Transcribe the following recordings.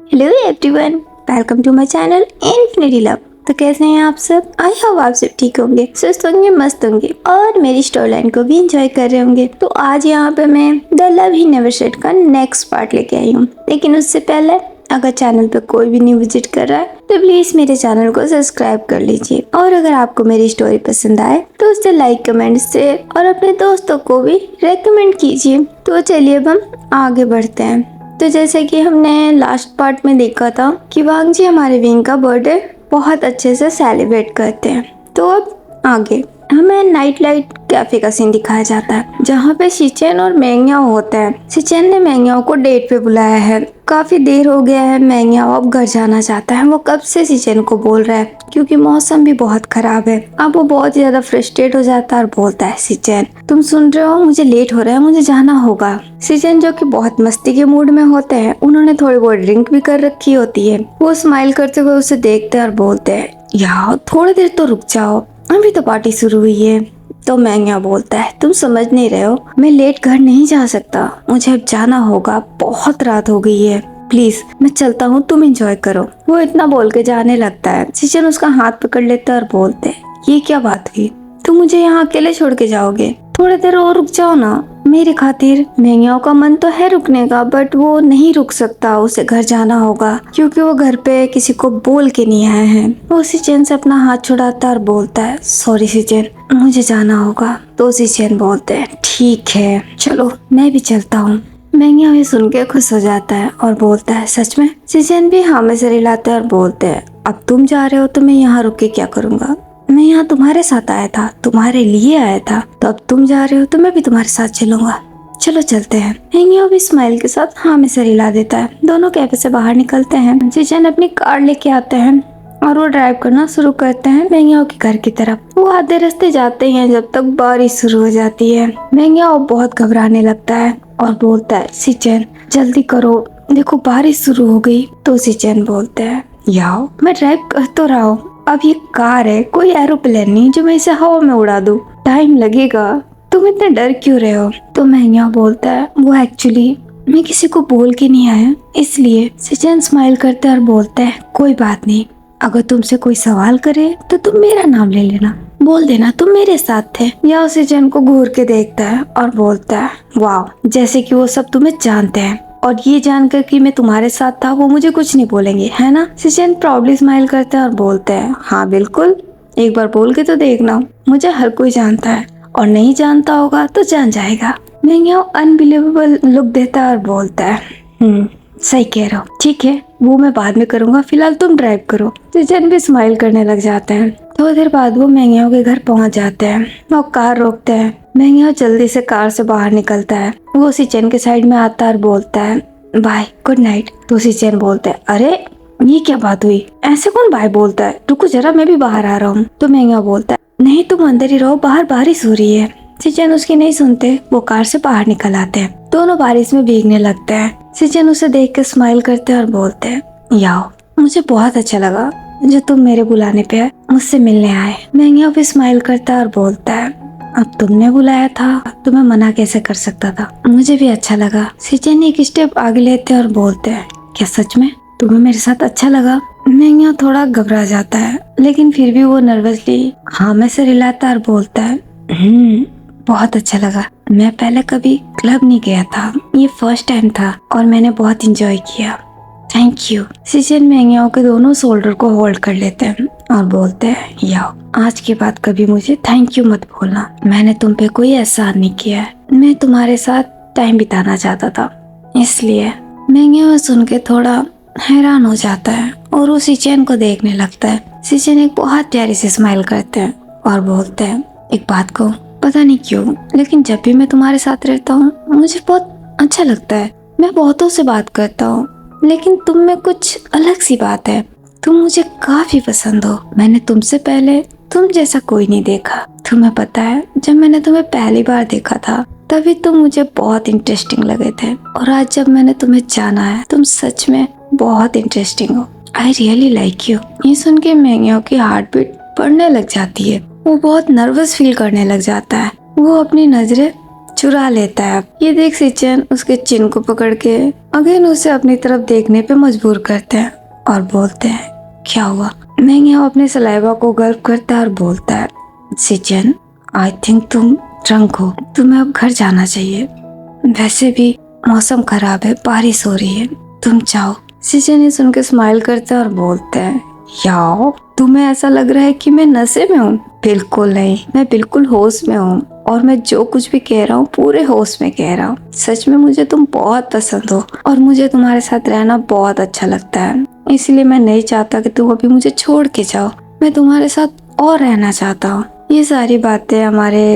Hello everyone, welcome to my channel infinity love. तो कैसे हैं आप सब? आई होप आप सब ठीक होंगे, स्वस्थ होंगे, मस्त होंगे और मेरी स्टोरी लाइन को भी एंजॉय कर रहे होंगे। तो आज यहाँ पे मैं the love he never said का नेक्स्ट पार्ट लेके आई हूँ। लेकिन उससे पहले अगर चैनल पे कोई भी न्यू विजिट कर रहा है तो प्लीज मेरे चैनल को सब्सक्राइब कर लीजिए। और अगर आपको मेरी स्टोरी पसंद आए तो उसे लाइक, कमेंट, शेयर और अपने दोस्तों को भी रेकमेंड कीजिए। तो चलिए अब हम आगे बढ़ते हैं। तो जैसे कि हमने लास्ट पार्ट में देखा था कि वांग जी हमारे विंग का बर्थडे बहुत अच्छे से सेलिब्रेट करते हैं। तो अब आगे हमें नाइट लाइट कैफे का सीन दिखाया जाता है जहाँ पे शिचेन और मेंग्याओ होते हैं। शिचेन ने मेंग्याओ को डेट पे बुलाया है। काफी देर हो गया है, मेंग्याओ अब घर जाना चाहता है। वो कब से शिचेन को बोल रहा है क्योंकि मौसम भी बहुत खराब है। अब वो बहुत ज्यादा फ्रस्ट्रेट हो जाता है और बोलता है, शिचेन तुम सुन रहे हो, मुझे लेट हो रहा है, मुझे जाना होगा। शिचेन जो कि बहुत मस्ती के मूड में होते हैं, उन्होंने थोड़ी बहुत ड्रिंक भी कर रखी होती है। वो स्माइल करते हुए उसे देखते हैं और बोलते हैं, यार थोड़ी देर तो रुक जाओ, अभी तो पार्टी शुरू हुई है। तो मेंग्याओ बोलता है, तुम समझ नहीं रहे हो, मैं लेट घर नहीं जा सकता, मुझे अब जाना होगा, बहुत रात हो गई है, प्लीज मैं चलता हूँ, तुम एंजॉय करो। वो इतना बोल के जाने लगता है। शिचेन उसका हाथ पकड़ लेता है और बोलते हैं, ये क्या बात हुई, तुम मुझे यहाँ अकेले छोड़ के जाओगे? थोड़ी देर और रुक जाओ ना मेरी खातिर। मेंग्याओ का मन तो है रुकने का, बट वो नहीं रुक सकता, उसे घर जाना होगा क्योंकि वो घर पे किसी को बोल के नहीं आया है। वो शिचेन से अपना हाथ छुड़ाता और बोलता है, सॉरी शिचेन, मुझे जाना होगा। तो शिचेन बोलते हैं, ठीक है चलो मैं भी चलता हूँ। मेंग्याओ ये सुन के खुश हो जाता है और बोलता है, सच में? शिचेन भी हाँ में सिर हिलाते हैं और बोलते हैं, अब तुम जा रहे हो तो मैं यहाँ रुक के क्या करूँगा, मैं यहाँ तुम्हारे साथ आया था, तुम्हारे लिए आया था, तो अब तुम जा रहे हो तो मैं भी तुम्हारे साथ चलूंगा, चलो चलते हैं। मेंग्याओ भी स्माइल के साथ हाँ में सर हिला देता है। दोनों कैफे से बाहर निकलते हैं। शिचेन अपनी कार लेके आते हैं और वो ड्राइव करना शुरू करते हैं मेंग्याओ के घर की तरफ। वो आधे रास्ते जाते हैं जब तक बारिश शुरू हो जाती है। मेंग्याओ बहुत घबराने लगता है और बोलता है, शिचेन जल्दी करो, देखो बारिश शुरू हो गई। तो शिचेन बोलते हैं, याओ मैं ड्राइव कर तो रहा हूँ, अब ये कार है, कोई एरोप्लेन नहीं जो मैं इसे हवा में उड़ा दूं, टाइम लगेगा, तुम इतने डर क्यों रहे हो? तो मेंग्याओ बोलता है, वो एक्चुअली मैं किसी को बोल के नहीं आया इसलिए। शिचेन स्माइल करते और बोलते हैं, कोई बात नहीं, अगर तुमसे कोई सवाल करे तो तुम मेरा नाम ले लेना, बोल देना तुम मेरे साथ थे। या शिचेन को घूर के देखता है और बोलता है, वाह, जैसे कि वो सब तुम्हें जानते हैं और ये जानकर कि मैं तुम्हारे साथ था वो मुझे कुछ नहीं बोलेंगे, है ना? शिचेन प्राउडली स्माइल करते हैं और बोलते हैं, हाँ बिल्कुल, एक बार बोल के तो देखना, मुझे हर कोई जानता है और नहीं जानता होगा तो जान जाएगा। मेंग्याओ अनबिलीवेबल लुक देता है और बोलता है, सही कह रहे हो, ठीक है वो मैं बाद में करूंगा, फिलहाल तुम ड्राइव करो। शिचेन भी स्माइल करने लग जाते हैं। थोड़ी देर बाद वो मेंग्याओ के घर पहुंच जाते हैं। वो कार रोकते हैं। मेंग्याओ जल्दी से कार से बाहर निकलता है। वो शिचेन के साइड में आता है और बोलता है, बाय, गुड नाइट। तो शिचेन बोलता है, अरे ये क्या बात हुई, ऐसे कौन बाय बोलता है, रुको जरा मैं भी बाहर आ रहा हूँ। तो मेंग्याओ बोलता है, नहीं तुम अंदर ही रहो, बाहर बारिश हो रही है। शिचेन उसकी नहीं सुनते, वो कार से बाहर निकल आते हैं। दोनों बारिश में भीगने लगते हैं। शिचेन उसे देख के स्माइल करते हैं और बोलते हैं, याओ मुझे बहुत अच्छा लगा जो तुम मेरे बुलाने पे मुझसे मिलने आए। मेंग्याओ भी स्माइल करता है और बोलता है, अब तुमने बुलाया था तो मैं मना कैसे कर सकता था, मुझे भी अच्छा लगा। शिचेन एक स्टेप आगे लेते हैं और बोलते हैं, क्या सच में तुम्हें मेरे साथ अच्छा लगा? मेंग्याओ थोड़ा घबरा जाता है लेकिन फिर भी वो नर्वसली हाँ में सिर हिलाता और बोलता है, बहुत अच्छा लगा, मैं पहले कभी क्लब नहीं गया था, ये फर्स्ट टाइम था और मैंने बहुत एंजॉय किया, थैंक यू। शिचेन मेंग्याओ के दोनों शोल्डर को होल्ड कर लेते हैं और बोलते हैं, याओ आज के बाद कभी मुझे थैंक यू मत बोलना, मैंने तुम पे कोई एहसान नहीं किया है, मैं तुम्हारे साथ टाइम बिताना चाहता था इसलिए। मेंग्याओ सुन के थोड़ा हैरान हो जाता है और वो शिचेन को देखने लगता है। शिचेन एक बहुत प्यारी सी स्माइल करते हैं और बोलते हैं, एक बात कहूँ, पता नहीं क्यों लेकिन जब भी मैं तुम्हारे साथ रहता हूँ मुझे बहुत अच्छा लगता है। मैं बहुतों से बात करता हूँ लेकिन तुम में कुछ अलग सी बात है, तुम मुझे काफी पसंद हो। मैंने तुमसे पहले तुम जैसा कोई नहीं देखा। तुम्हें पता है जब मैंने तुम्हें पहली बार देखा था तभी तुम मुझे बहुत इंटरेस्टिंग लगे थे और आज जब मैंने तुम्हें जाना है तुम सच में बहुत इंटरेस्टिंग हो। I really like you. ये सुन के मेंग्याओ की हार्ट बीट बढ़ने लग जाती है। वो बहुत नर्वस फील करने लग जाता है। वो अपनी नजरें चुरा लेता है। ये देख सिचन उसके चिन को पकड़ के अगेन उसे अपनी तरफ देखने पे मजबूर करते हैं और बोलते हैं क्या हुआ। मैंग्याओ अपने सलाइवा को गर्व करता है और बोलता है सिचन आई थिंक तुम ड्रंक हो, तुम्हें अब घर जाना चाहिए। वैसे भी मौसम खराब है, बारिश हो रही है, तुम जाओ। सिचन ये सुन के स्माइल करता है और बोलते हैं याओ तुम्हें ऐसा लग रहा है कि मैं नशे में हूँ? बिल्कुल नहीं, मैं बिल्कुल होश में हूँ और मैं जो कुछ भी कह रहा हूँ पूरे होश में कह रहा हूँ। सच में मुझे तुम बहुत पसंद हो और मुझे तुम्हारे साथ रहना बहुत अच्छा लगता है, इसलिए मैं नहीं चाहता कि तुम अभी मुझे छोड़ के जाओ। मैं तुम्हारे साथ और रहना चाहता हूँ। ये सारी बातें हमारे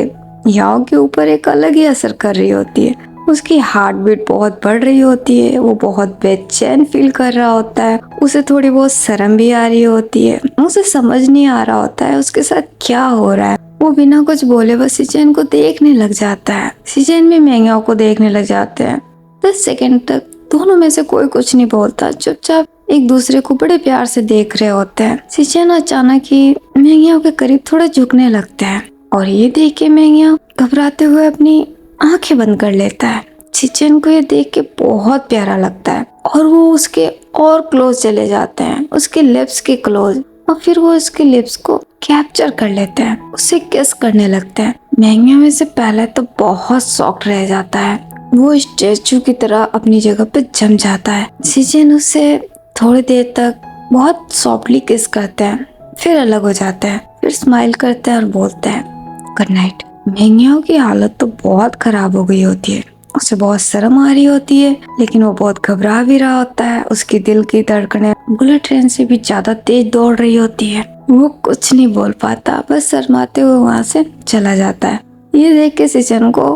याओ के ऊपर एक अलग ही असर कर रही होती है। उसकी हार्ट बीट बहुत बढ़ रही होती है, वो बहुत बेचैन फील कर रहा होता है, उसे थोड़ी बहुत शर्म भी आ रही होती है, उसे समझ नहीं आ रहा होता है उसके साथ क्या हो रहा है। वो बिना कुछ बोले बस सिचेन को देखने लग जाता है। सिचेन भी मैंग्याओ को देखने लग जाते हैं। 10 सेकंड तक दोनों में से कोई कुछ नहीं बोलता, चुपचाप एक दूसरे को बड़े प्यार से देख रहे होते हैं। सिचेन अचानक ही मैंग्याओ के करीब थोड़ा झुकने लगता है और ये देख के मैंग्याओ घबराते हुए अपनी आंखें बंद कर लेता है। सिचेन को ये देख के बहुत प्यारा लगता है और वो उसके और क्लोज चले जाते हैं, उसके लिप्स के क्लोज, और फिर वो उसके लिप्स को कैप्चर कर लेते हैं, उससे किस करने लगते हैं। मैंग्याओ में से पहले तो बहुत शॉक्ड रह जाता है, वो स्टैचू की तरह अपनी जगह पे जम जाता है। सिचेन उससे थोड़ी देर तक बहुत सॉफ्टली किस करते हैं, फिर अलग हो जाते हैं, फिर स्माइल करते हैं और बोलते हैं गुड नाइट। मैंग्याओ की हालत तो बहुत खराब हो गई होती है, उसे बहुत शर्म आ रही होती है, लेकिन वो बहुत घबरा भी रहा होता है। उसकी दिल की धड़कनें बुलेट ट्रेन से भी ज्यादा तेज दौड़ रही होती है। वो कुछ नहीं बोल पाता, बस शर्माते हुए वहाँ से चला जाता है। ये देख के सिचेन को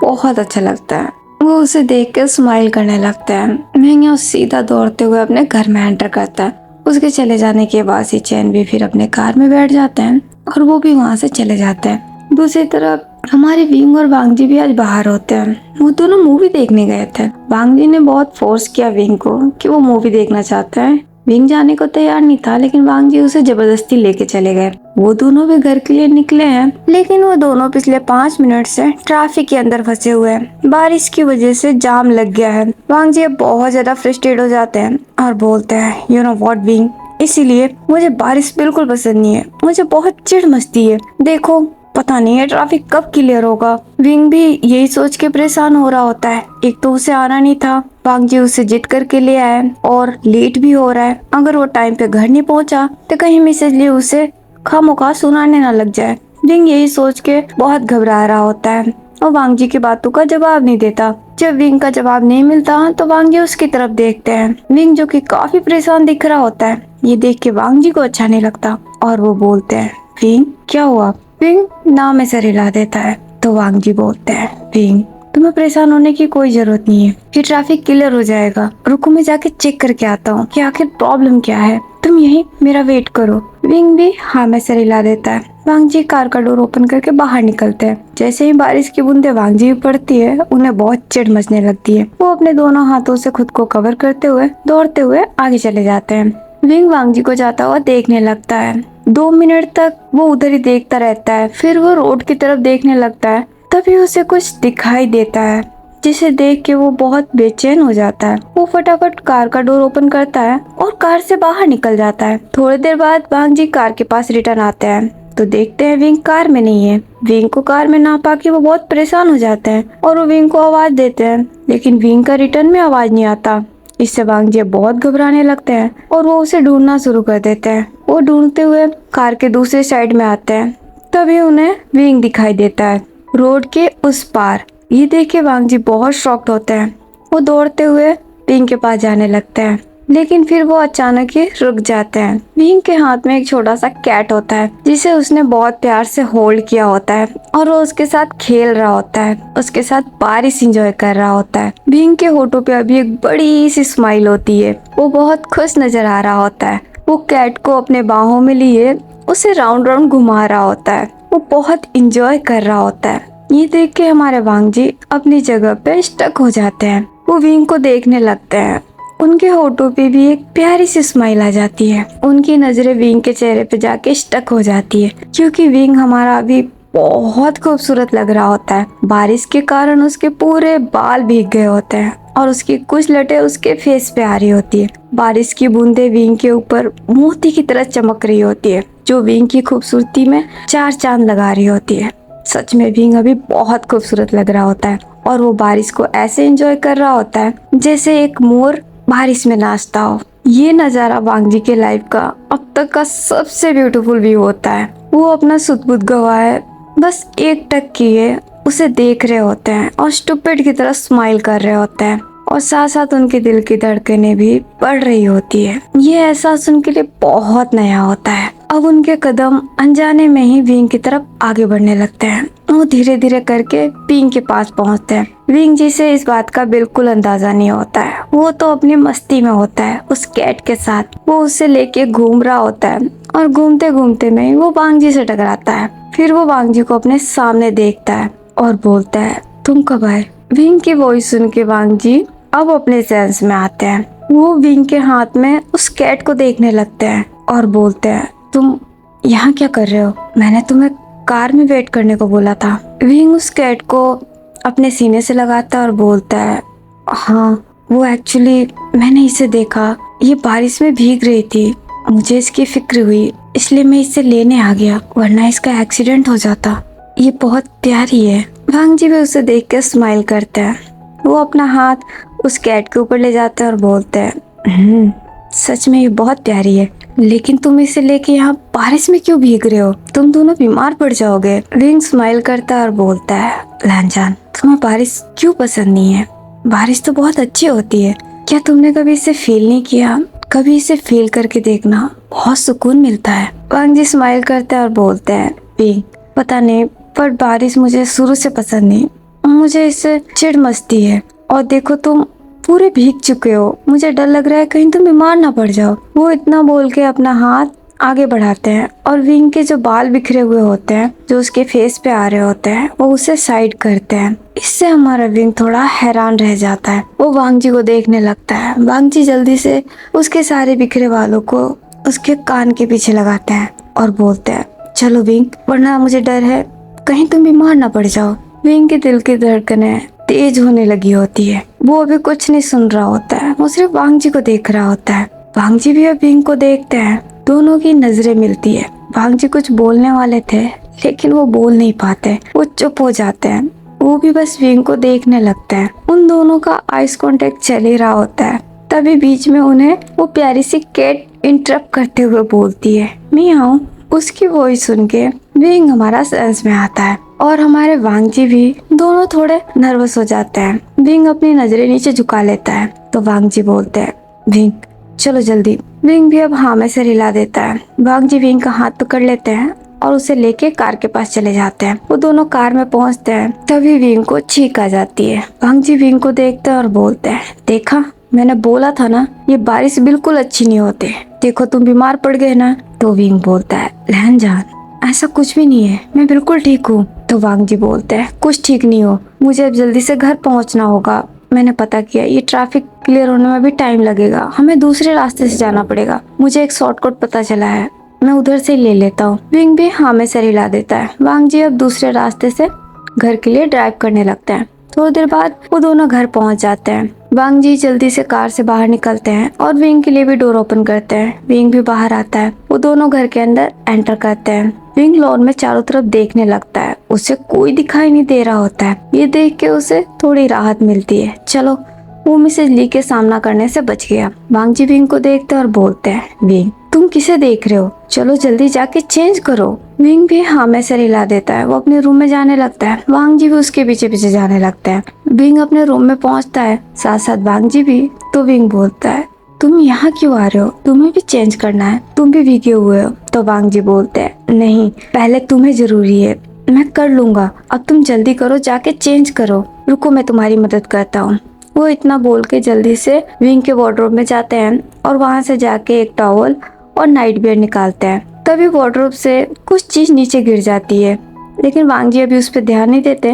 बहुत अच्छा लगता है, वो उसे देख के स्माइल करने लगता है। मैंग्याओ सीधा दौड़ते हुए अपने घर में एंटर करता है। उसके चले जाने के बाद सिचेन भी फिर अपने कार में बैठ जाते हैं और वो भी वहाँ से चले जाते हैं। दूसरी तरफ हमारे विंग और वांगजी भी आज बाहर होते हैं। वो दोनों मूवी देखने गए थे। वांगजी ने बहुत फोर्स किया विंग को कि वो मूवी देखना चाहता है। विंग जाने को तैयार नहीं था, लेकिन वांगजी उसे जबरदस्ती लेके चले गए। वो दोनों भी घर के लिए निकले हैं, लेकिन वो दोनों पिछले 5 मिनट से ट्रैफिक के अंदर फंसे हुए हैं। बारिश की वजह से जाम लग गया है। वांगजी अब बहुत ज्यादा फ्रस्ट्रेट हो जाते हैं और बोलते हैं यू नो व्हाट विंग, इसीलिए मुझे बारिश बिल्कुल पसंद नहीं है, मुझे बहुत चिढ़ मचती है। देखो पता नहीं है ट्रैफिक कब क्लियर होगा। विंग भी यही सोच के परेशान हो रहा होता है। एक तो उसे आना नहीं था, वांगजी उसे जिद करके ले आए और लेट भी हो रहा है। अगर वो टाइम पे घर नहीं पहुंचा तो कहीं मिसेज ली उसे खामोखा सुनाने ना लग जाए। विंग यही सोच के बहुत घबरा रहा होता है और वांगजी की बातों का जवाब नहीं देता। जब विंग का जवाब नहीं मिलता तो वांगजी उसकी तरफ देखते हैं। विंग जो कि काफी परेशान दिख रहा होता है, ये देख के वांगजी को अच्छा नहीं लगता और वो बोलते हैं विंग क्या हुआ। विंग नाम में सर हिला देता है तो वांगजी बोलते हैं विंग तुम्हें परेशान होने की कोई जरूरत नहीं है, ये ट्रैफिक क्लियर हो जाएगा। रुको मैं जाके चेक करके आता हूँ कि आखिर प्रॉब्लम क्या है, तुम यहीं मेरा वेट करो। विंग भी हाँ में सर हिला देता है। वांगजी कार का डोर ओपन करके बाहर निकलते हैं। जैसे ही बारिश की बूंदें वांगजी पे पड़ती है, उन्हें बहुत चिढ़ मचने लगती है। वो अपने दोनों हाथों से खुद को कवर करते हुए दौड़ते हुए आगे चले जाते हैं। विंग वांगजी को जाता हुआ देखने लगता है। 2 मिनट तक वो उधर ही देखता रहता है, फिर वो रोड की तरफ देखने लगता है। तभी उसे कुछ दिखाई देता है, जिसे देख के वो बहुत बेचैन हो जाता है। वो फटाफट कार का डोर ओपन करता है और कार से बाहर निकल जाता है। थोड़ी देर बाद वांगजी कार के पास रिटर्न आते हैं तो देखते हैं विंग कार में नहीं है। विंग को कार में ना पाके वो बहुत परेशान हो जाते हैं और वो विंग को आवाज देते हैं, लेकिन विंग का रिटर्न में आवाज नहीं आता। इससे वांगजी बहुत घबराने लगते हैं और वो उसे ढूंढना शुरू कर देते हैं। वो ढूंढते हुए कार के दूसरे साइड में आते हैं, तभी उन्हें विंग दिखाई देता है रोड के उस पार। ये देख के वांगजी बहुत शॉक्ड होते हैं। वो दौड़ते हुए विंग के पास जाने लगते हैं, लेकिन फिर वो अचानक ही रुक जाते हैं। विंग के हाथ में एक छोटा सा कैट होता है, जिसे उसने बहुत प्यार से होल्ड किया होता है और वो उसके साथ खेल रहा होता है, उसके साथ बारिश एंजॉय कर रहा होता है। विंग के होठों पे अभी एक बड़ी सी स्माइल होती है, वो बहुत खुश नजर आ रहा होता है। वो कैट को अपने बाहों में लिए उसे राउंड राउंड घुमा रहा होता है, वो बहुत इंजॉय कर रहा होता है। ये देख के हमारे वांगजी अपनी जगह पे स्टक हो जाते हैं। वो विंग को देखने लगते हैं, उनके होठों पे भी एक प्यारी सी स्माइल आ जाती है। उनकी नजरें विंग के चेहरे पे जाके स्टक हो जाती है, क्योंकि विंग हमारा अभी बहुत खूबसूरत लग रहा होता है। बारिश के कारण उसके पूरे बाल भीग गए होते हैं और उसकी कुछ लटें उसके फेस पे आ रही होती है। बारिश की बूंदें विंग के ऊपर मोती की तरह चमक रही होती है, जो विंग की खूबसूरती में चार चांद लगा रही होती है। सच में विंग अभी बहुत खूबसूरत लग रहा होता है और वो बारिश को ऐसे एंजॉय कर रहा होता है जैसे एक मोर बारिश में नाचता हो। ये नज़ारा वांग जी के लाइफ का अब तक का सबसे ब्यूटीफुल व्यू होता है। वो अपना सुध-बुध गवाए बस एक टक किए उसे देख रहे होते हैं और स्टूपिड की तरह स्माइल कर रहे होते हैं और साथ साथ उनके दिल की धड़कनें भी बढ़ रही होती है। ये एहसास उनके लिए बहुत नया होता है। अब उनके कदम अनजाने में ही विंग की तरफ आगे बढ़ने लगते हैं। वो धीरे धीरे करके विंग के पास पहुंचते हैं। विंग जी से इस बात का बिल्कुल अंदाजा नहीं होता है। वो तो अपनी मस्ती में होता है उस कैट के साथ। वो उसे लेके घूम रहा होता है और घूमते घूमते में ही वो वांग जी से टकराता है। फिर वो वांग जी को अपने सामने देखता है और बोलता है, तुम कब आए? विंग की वॉइस सुन के वांग जी अब अपने सेंस में आते हैं। वो विंग के हाथ में उस कैट को देखने लगते हैं और बोलते हैं, तुम यहाँ क्या कर रहे हो? मैंने तुम्हें कार में वेट करने को बोला था। विंग उस कैट को अपने सीने से लगाता है और बोलता है, हाँ वो एक्चुअली मैंने इसे देखा, ये बारिश में भीग रही थी, मुझे इसकी फिक्र हुई इसलिए मैं इसे लेने आ गया, वरना इसका एक्सीडेंट हो जाता। ये बहुत प्यारी है। वांग जी भी उसे देख के स्माइल करते हैं। वो अपना हाथ उस कैट के ऊपर ले जाते हैं और बोलते हैं, सच में ये बहुत प्यारी है, लेकिन तुम इसे लेके यहाँ बारिश में क्यों भीग रहे हो? तुम दोनों बीमार पड़ जाओगे। विंग स्माइल करता है और बोलता है, लांजान तुम्हें बारिश क्यों पसंद नहीं है? बारिश तो बहुत अच्छी होती है। क्या तुमने कभी इसे फील नहीं किया? कभी इसे फील करके देखना, बहुत सुकून मिलता है। वांग जी स्माइल करते हैं और बोलते हैं, विंग पता नहीं पर बारिश मुझे शुरू से पसंद नहीं, मुझे इससे चिढ़ मचती है। और देखो तुम पूरे भीग चुके हो, मुझे डर लग रहा है कहीं तुम बीमार ना पड़ जाओ। वो इतना बोल के अपना हाथ आगे बढ़ाते हैं और विंग के जो बाल बिखरे हुए होते हैं, जो उसके फेस पे आ रहे होते हैं, वो उसे साइड करते हैं। इससे हमारा विंग थोड़ा हैरान रह जाता है। वो वांग जी को देखने लगता है। वांग जी जल्दी से उसके सारे बिखरे बालों को उसके कान के पीछे लगाते हैं और बोलते हैं, चलो विंग, वरना मुझे डर है कहीं तुम बीमार ना पड़ जाओ। विंग के दिल की धड़कनें तेज होने लगी होती है। वो अभी कुछ नहीं सुन रहा होता है, वो सिर्फ वांग जी को देख रहा होता है। वांग जी भी अब विंग को देखते हैं। दोनों की नजरें मिलती है। वांग जी कुछ बोलने वाले थे लेकिन वो बोल नहीं पाते, वो चुप हो जाते हैं। वो भी बस विंग को देखने लगते हैं। उन दोनों का आइस कांटेक्ट चल ही रहा होता है। तभी बीच में उन्हें वो प्यारी सी कैट इंटरप्ट करते हुए बोलती है, मियाऊ। उसकी वॉइस सुन के विंग हमारा सेंस में आता है और हमारे वांग जी भी दोनों थोड़े नर्वस हो जाते हैं। विंग अपनी नजरें नीचे झुका लेता है तो वांग जी बोलते हैं, विंग चलो जल्दी। विंग भी अब हाँ में सिर हिला देता है। वांग जी विंग का हाथ पकड़ लेते हैं और उसे लेके कार के पास चले जाते हैं। वो दोनों कार में पहुंचते हैं तभी विंग को छींक आ जाती है। वांग जी विंग को देखते हैं और बोलते हैं, देखा मैंने बोला था ना, ये बारिश बिल्कुल अच्छी नहीं होती, देखो तुम बीमार पड़ गए ना। तो विंग बोलता है, लहनजान ऐसा कुछ भी नहीं है, मैं बिल्कुल ठीक हूँ। तो वांग जी बोलते हैं, कुछ ठीक नहीं हो, मुझे अब जल्दी से घर पहुँचना होगा। मैंने पता किया ये ट्रैफिक क्लियर होने में भी टाइम लगेगा, हमें दूसरे रास्ते से जाना पड़ेगा। मुझे एक शॉर्टकट पता चला है, मैं उधर से ले लेता हूँ। विंग भी हाँ में सर हिला देता है। वांग जी अब दूसरे रास्ते से घर के लिए ड्राइव करने लगते हैं। थोड़ी देर बाद वो दोनों घर पहुंच जाते हैं। वांग जी जल्दी से कार से बाहर निकलते हैं और विंग के लिए भी डोर ओपन करते हैं। विंग भी बाहर आता है। वो दोनों घर के अंदर एंटर करते हैं। विंग लॉन में चारों तरफ देखने लगता है, उसे कोई दिखाई नहीं दे रहा होता है। ये देख के उसे थोड़ी राहत मिलती है। चलो वो मिसेज ली के सामना करने से बच गया। वांग जी विंग को देखते और बोलते हैं, विंग तुम किसे देख रहे हो? चलो जल्दी जाके चेंज करो। विंग भी हाँ में सर हिला देता है। वो अपने रूम में जाने लगता है। वांग जी भी उसके पीछे पीछे जाने लगता है। विंग अपने रूम में पहुंचता है, साथ साथ वांग जी भी। तो विंग बोलता है, तुम यहाँ क्यों आ रहे हो? तुम्हें भी चेंज करना है, तुम भी भीगे हुए हो। तो वांग जी बोलते हैं, नहीं पहले तुम्हें जरूरी है, मैं कर लूंगा, अब तुम जल्दी करो, जाके चेंज करो। रुको मैं तुम्हारी मदद करता हूँ। वो इतना बोल के जल्दी से विंग के वार्डरोब में जाते हैं और वहाँ से जाके एक टॉवल और नाइट वियर निकालते हैं। तभी वार्डरोब से कुछ चीज नीचे गिर जाती है, लेकिन वांग जी अभी उस पर ध्यान नहीं देते।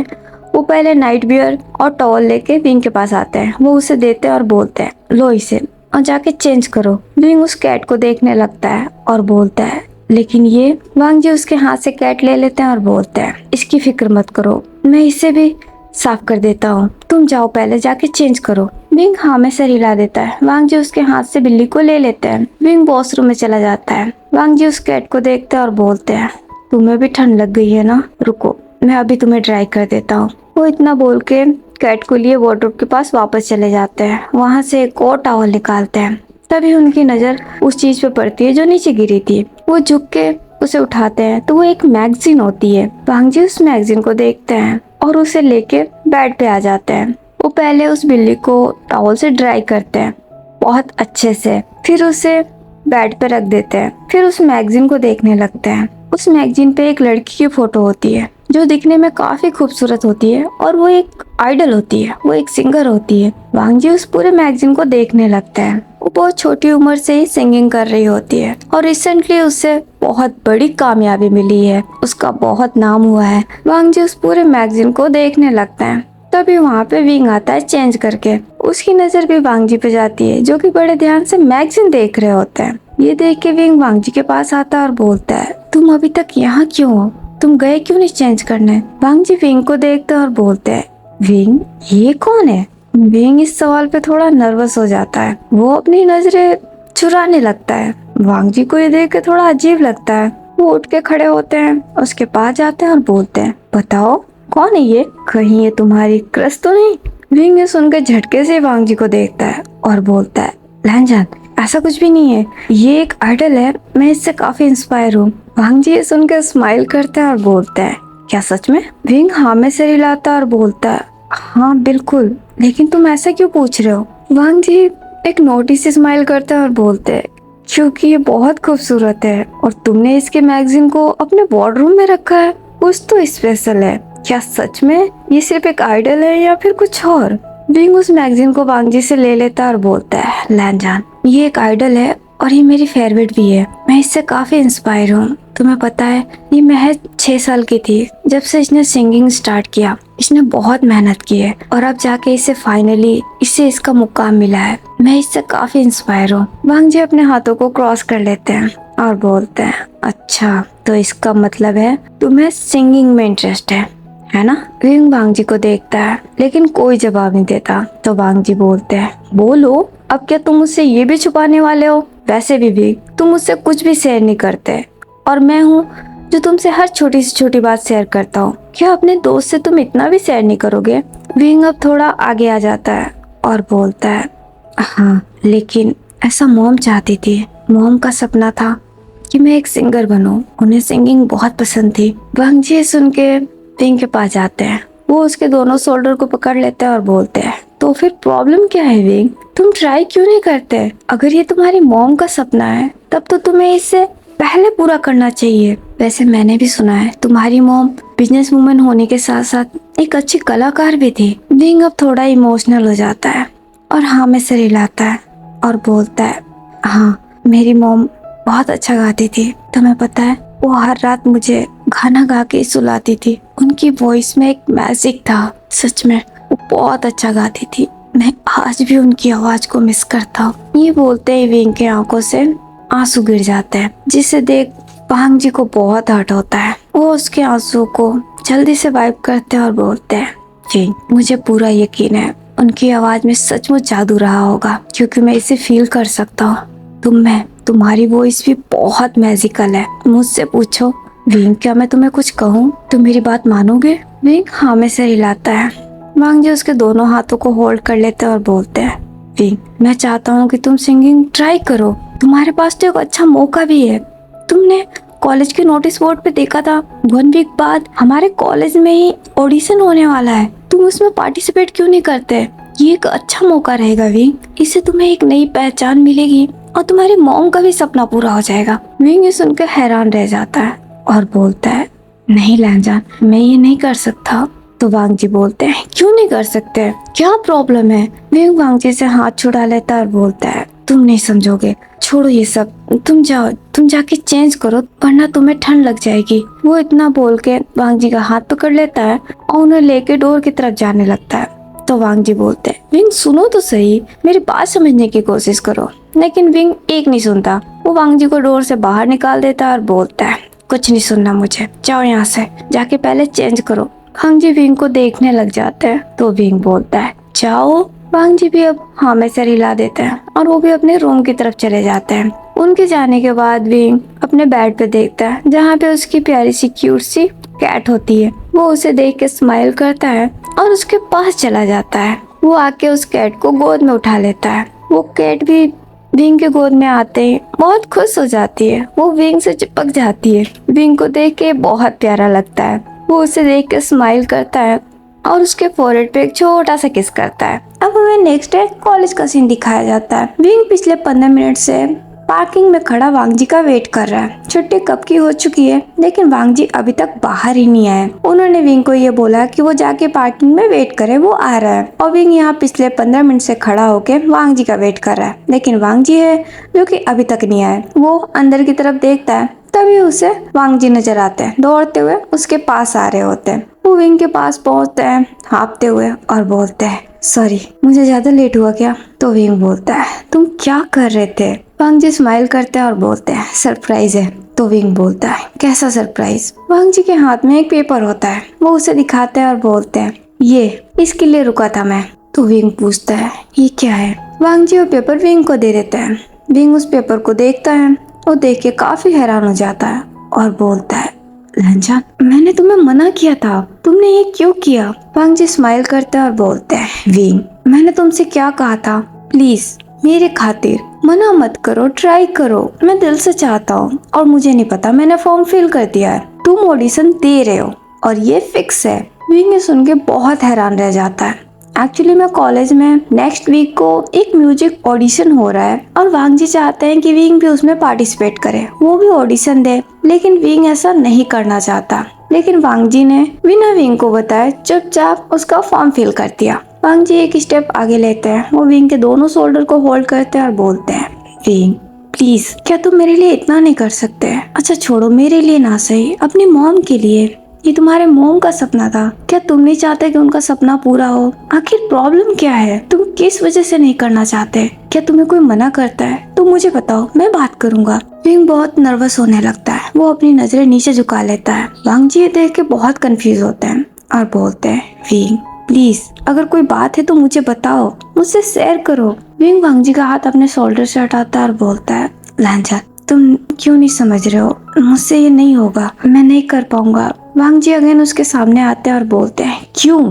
वो पहले नाइट वियर और टॉवल लेके विंग के पास आते हैं। वो उसे देते हैं और बोलते हैं, लो इसे और जाके चेंज करो। विंग उस कैट को देखने लगता है और बोलता है, लेकिन ये वांग जी उसके हाथ से कैट ले लेते हैं और बोलते हैं इसकी फिक्र मत करो, मैं इसे भी साफ कर देता हूँ, तुम जाओ पहले जाके चेंज करो। विंग हाँ में सर हिला देता है। वांग जी उसके हाथ से बिल्ली को ले लेते हैं। विंग वॉशरूम में चला जाता है। वांग जी उस कैट को देखते हैं और बोलते हैं तुम्हें भी ठंड लग गई है ना, रुको मैं अभी तुम्हें ड्राई कर देता हूँ। वो इतना बोल के कैट को लिए वार्डरोब के पास वापस चले जाते हैं। वहाँ से एक और टॉवल निकालते हैं। तभी उनकी नजर उस चीज पे पड़ती है जो नीचे गिरी थी। वो झुक के उसे उठाते हैं तो वो एक मैगजीन होती है। वांग जी उस मैगजीन को देखते हैं और उसे लेके बेड पे आ जाते हैं। वो पहले उस बिल्ली को टॉवल से ड्राई करते हैं बहुत अच्छे से, फिर उसे बेड पे रख देते हैं। फिर उस मैगजीन को देखने लगते हैं। उस मैगजीन पे एक लड़की की फोटो होती है जो दिखने में काफी खूबसूरत होती है और वो एक आइडल होती है, वो एक सिंगर होती है। वांग जी उस पूरे मैगजीन को देखने लगते हैं। वो बहुत छोटी उम्र से ही सिंगिंग कर रही होती है और रिसेंटली उससे बहुत बड़ी कामयाबी मिली है, उसका बहुत नाम हुआ है। वांग जी उस पूरे मैगजीन को देखने लगते हैं। तभी वहाँ पे विंग आता है चेंज करके। उसकी नजर भी वांग जी पे जाती है जो कि बड़े ध्यान से मैगजीन देख रहे होते हैं। ये देख के विंग वांग जी के पास आता है और बोलता है तुम अभी तक यहाँ क्यों हो, तुम गए क्यों नहीं चेंज करने। वांग जी विंग को देखते हैं और बोलते हैं विंग ये कौन है। विंग इस सवाल पे थोड़ा नर्वस हो जाता है। वो अपनी नजरें चुराने लगता है। वांग जी को ये देख के थोड़ा अजीब लगता है। वो उठ के खड़े होते हैं, उसके पास जाते हैं और बोलते हैं बताओ कौन है ये, कहीं ये तुम्हारी क्रश तो नहीं। विंग ये सुनकर झटके से वांग जी को देखता है और बोलता है लहनजान ऐसा कुछ भी नहीं है, ये एक आइडल है, मैं इससे काफी इंस्पायर हूँ। वांग जी ये सुनकर स्माइल करते हैं और बोलते हैं क्या सच में। विंग हाँ में सिर हिलाता है और बोलता है हाँ बिल्कुल, लेकिन तुम ऐसा क्यों पूछ रहे हो। वांग जी एक नोटी से स्माइल करते हैं और बोलते हैं क्योंकि ये बहुत खूबसूरत है और तुमने इसके मैगजीन को अपने वार्डरूम में रखा है, कुछ तो स्पेशल है। क्या सच में ये सिर्फ एक आइडल है या फिर कुछ और। विंग उस मैगजीन को वांग जी से ले लेता है और बोलता है लहनजान ये एक आइडल है और ये मेरी फेवरेट भी है, मैं इससे काफी इंस्पायर हूँ। तुम्हें पता है ये महज 6 साल की थी जब से इसने सिंगिंग स्टार्ट किया। इसने बहुत मेहनत की है और अब जाके इसे फाइनली इसका मुकाम मिला है। मैं इससे काफी इंस्पायर हूँ। वांग जी अपने हाथों को क्रॉस कर लेते हैं और बोलते हैं अच्छा तो इसका मतलब है तुम्हें सिंगिंग में इंटरेस्ट है ना। विंग वांग जी को देखता है लेकिन कोई जवाब नहीं देता। तो वांग जी बोलते हैं बोलो अब क्या तुम मुझसे ये भी छुपाने वाले हो। वैसे भी तुम मुझसे कुछ भी शेयर नहीं करते और मैं हूँ जो तुमसे हर छोटी से छोटी बात शेयर करता हूँ, क्या अपने दोस्त से तुम इतना भी शेयर नहीं करोगे। विंग अब थोड़ा आगे आ जाता है और बोलता है हाँ लेकिन ऐसा मॉम चाहती थी, मॉम का सपना था कि मैं एक सिंगर बनूं, उन्हें सिंगिंग बहुत पसंद थी। वांग जी सुन के विंग के पास जाते हैं। वो उसके दोनों शोल्डर को पकड़ लेते हैं और बोलते हैं तो फिर प्रॉब्लम क्या है विंग, तुम ट्राई क्यों नहीं करते। अगर ये तुम्हारी मॉम का सपना है तब तो तुम्हें इससे पहले पूरा करना चाहिए। वैसे मैंने भी सुना है तुम्हारी मॉम बिजनेस वुमन होने के साथ साथ एक अच्छी कलाकार भी थी। विंग अब थोड़ा इमोशनल हो जाता है और हाँ में सिर हिलाता है और बोलता है हाँ मेरी मॉम बहुत अच्छा गाती थी। तुम्हें पता है वो हर रात मुझे गाना गा के सुलाती थी। उनकी वॉइस में एक मैजिक था, सच में वो बहुत अच्छा गाती थी। मैं आज भी उनकी आवाज को मिस करता हूँ। ये बोलते ही विंग की आंखों से आंसू गिर जाते हैं जिसे देख वांग जी को बहुत हर्ट होता है। वो उसके आंसू को जल्दी से वाइप करते हैं और बोलते हैं विंग मुझे पूरा यकीन है उनकी आवाज में सचमुच जादू रहा होगा क्योंकि मैं इसे फील कर सकता हूँ। तुम्हारी वॉइस भी बहुत मैजिकल है। मुझसे पूछो विंग क्या मैं तुम्हें कुछ कहूँ तो मेरी बात मानोगे। विंग हाँ में सिर हिलाता है। वांग जी उसके दोनों हाथों को होल्ड कर लेते हैं और बोलते हैं विंग मैं चाहता हूँ कि तुम सिंगिंग ट्राई करो, तुम्हारे पास तो एक अच्छा मौका भी है। तुमने कॉलेज के नोटिस बोर्ड पे देखा था 1 वीक बाद हमारे कॉलेज में ही ऑडिशन होने वाला है, तुम उसमें पार्टिसिपेट क्यों नहीं करते। ये एक अच्छा मौका रहेगा विंग, इससे तुम्हें एक नई पहचान मिलेगी और तुम्हारी मॉम का भी सपना पूरा हो जाएगा। विंग ये सुनकर हैरान रह जाता है और बोलता है नहीं लहनजान मैं ये नहीं कर सकता। तो वांग जी बोलते हैं क्यों नहीं कर सकते, क्या प्रॉब्लम है। विंग वांग जी से हाथ छुड़ा लेता है और बोलता है तुम नहीं समझोगे, छोड़ो ये सब, तुम जाओ, तुम जाके चेंज करो वरना तुम्हें ठंड लग जाएगी। वो इतना बोल के वांग जी का हाथ पकड़ लेता है और उन्हें लेके डोर की तरफ जाने लगता है। तो वांग जी बोलते हैं विंग सुनो तो सही, मेरी बात समझने की कोशिश करो। लेकिन विंग एक नहीं सुनता। वो वांग जी को डोर से बाहर निकाल देता है और बोलता है कुछ नहीं सुनना मुझे, जाओ यहाँ से, जाके पहले चेंज करो। वांग जी विंग को देखने लग जाते हैं तो विंग बोलता है जाओ। वांग जी भी अब हाँ में सर हिला देते हैं और वो भी अपने रूम की तरफ चले जाते हैं। उनके जाने के बाद विंग अपने बेड पे देखता है जहाँ पे उसकी प्यारी सी क्यूट सी कैट होती है। वो उसे देख के स्माइल करता है और उसके पास चला जाता है। वो आके उस कैट को गोद में उठा लेता है। वो कैट भी विंग के गोद में आते ही बहुत खुश हो जाती है। वो विंग से चिपक जाती है। विंग को देख के बहुत प्यारा लगता है। वो उसे देख के स्माइल करता है और उसके फोरहेड पे एक छोटा सा किस करता है। अब हमें नेक्स्ट डे कॉलेज का सीन दिखाया जाता है। विंग पिछले 15 मिनट से पार्किंग में खड़ा वांग जी का वेट कर रहा है। छुट्टी कब की हो चुकी है लेकिन वांग जी अभी तक बाहर ही नहीं आए। उन्होंने विंग को ये बोला कि वो जाके पार्किंग में वेट करे, वो आ रहा है। और विंग यहाँ पिछले 15 मिनट से खड़ा होके वांग जी का वेट कर रहा है लेकिन वांग जी है जो कि अभी तक नहीं आए। वो अंदर की तरफ देखता है तभी उसे वांग जी नजर आते हैं, दौड़ते हुए उसके पास आ रहे होते हैं। वो विंग के पास पहुंचते हैं हाँफते हुए और बोलते हैं सॉरी मुझे ज्यादा लेट हुआ क्या। तो विंग बोलता है तुम क्या कर रहे थे। वांग जी स्माइल करते हैं और बोलते हैं सरप्राइज है। तो विंग बोलता है कैसा सरप्राइज। वांग जी के हाथ में एक पेपर होता है। वो उसे दिखाते हैं और बोलते हैं ये इसके लिए रुका था मैं। तो विंग पूछता है ये क्या है। वांग जी वो पेपर विंग को दे देते हैं। विंग उस पेपर को देखता है और देख के काफी हैरान हो जाता है और बोलता है लंजान मैंने तुम्हें मना किया था, तुमने ये क्यों किया। वांग जी स्माइल करते हैं और बोलते हैं विंग मैंने तुमसे क्या कहा था, प्लीज मेरे खातिर मना मत करो, ट्राई करो, मैं दिल से चाहता हूँ। और मुझे नहीं पता मैंने फॉर्म फिल कर दिया है, तुम ऑडिशन दे रहे हो और ये फिक्स है। विंग सुन के बहुत हैरान रह जाता है। एक्चुअली मैं कॉलेज में नेक्स्ट वीक को एक म्यूजिक ऑडिशन हो रहा है और वांग जी चाहते हैं कि विंग भी उसमें पार्टिसिपेट करे, वो भी ऑडिशन दे। लेकिन विंग ऐसा नहीं करना चाहता। लेकिन वांग जी ने बिना विंग को बताए चुपचाप उसका फॉर्म फिल कर दिया। वांग जी एक स्टेप आगे लेते हैं। वो विंग के दोनों शोल्डर को होल्ड करते हैं और बोलते हैं विंग प्लीज क्या तुम मेरे लिए इतना नहीं कर सकते। अच्छा छोड़ो मेरे लिए ना सही, अपनी मॉम के लिए, ये तुम्हारे मोम का सपना था, क्या तुम नहीं चाहते कि उनका सपना पूरा हो। आखिर प्रॉब्लम क्या है, तुम किस वजह से नहीं करना चाहते। क्या तुम्हें कोई मना करता है तो मुझे बताओ, मैं बात करूंगा। विंग बहुत नर्वस होने लगता है। वो अपनी नजरें नीचे झुका लेता है। वांग जी देख के बहुत कंफ्यूज होते हैं और बोलते हैं विंग प्लीज अगर कोई बात है तो मुझे बताओ, मुझसे शेयर करो। विंग वांग जी का हाथ अपने शोल्डर से हटाता है और बोलता है लांजा तुम क्यों नहीं समझ रहे हो, मुझसे ये नहीं होगा, मैं नहीं कर पाऊंगा। वांग जी अगेन उसके सामने आते हैं और बोलते हैं क्यों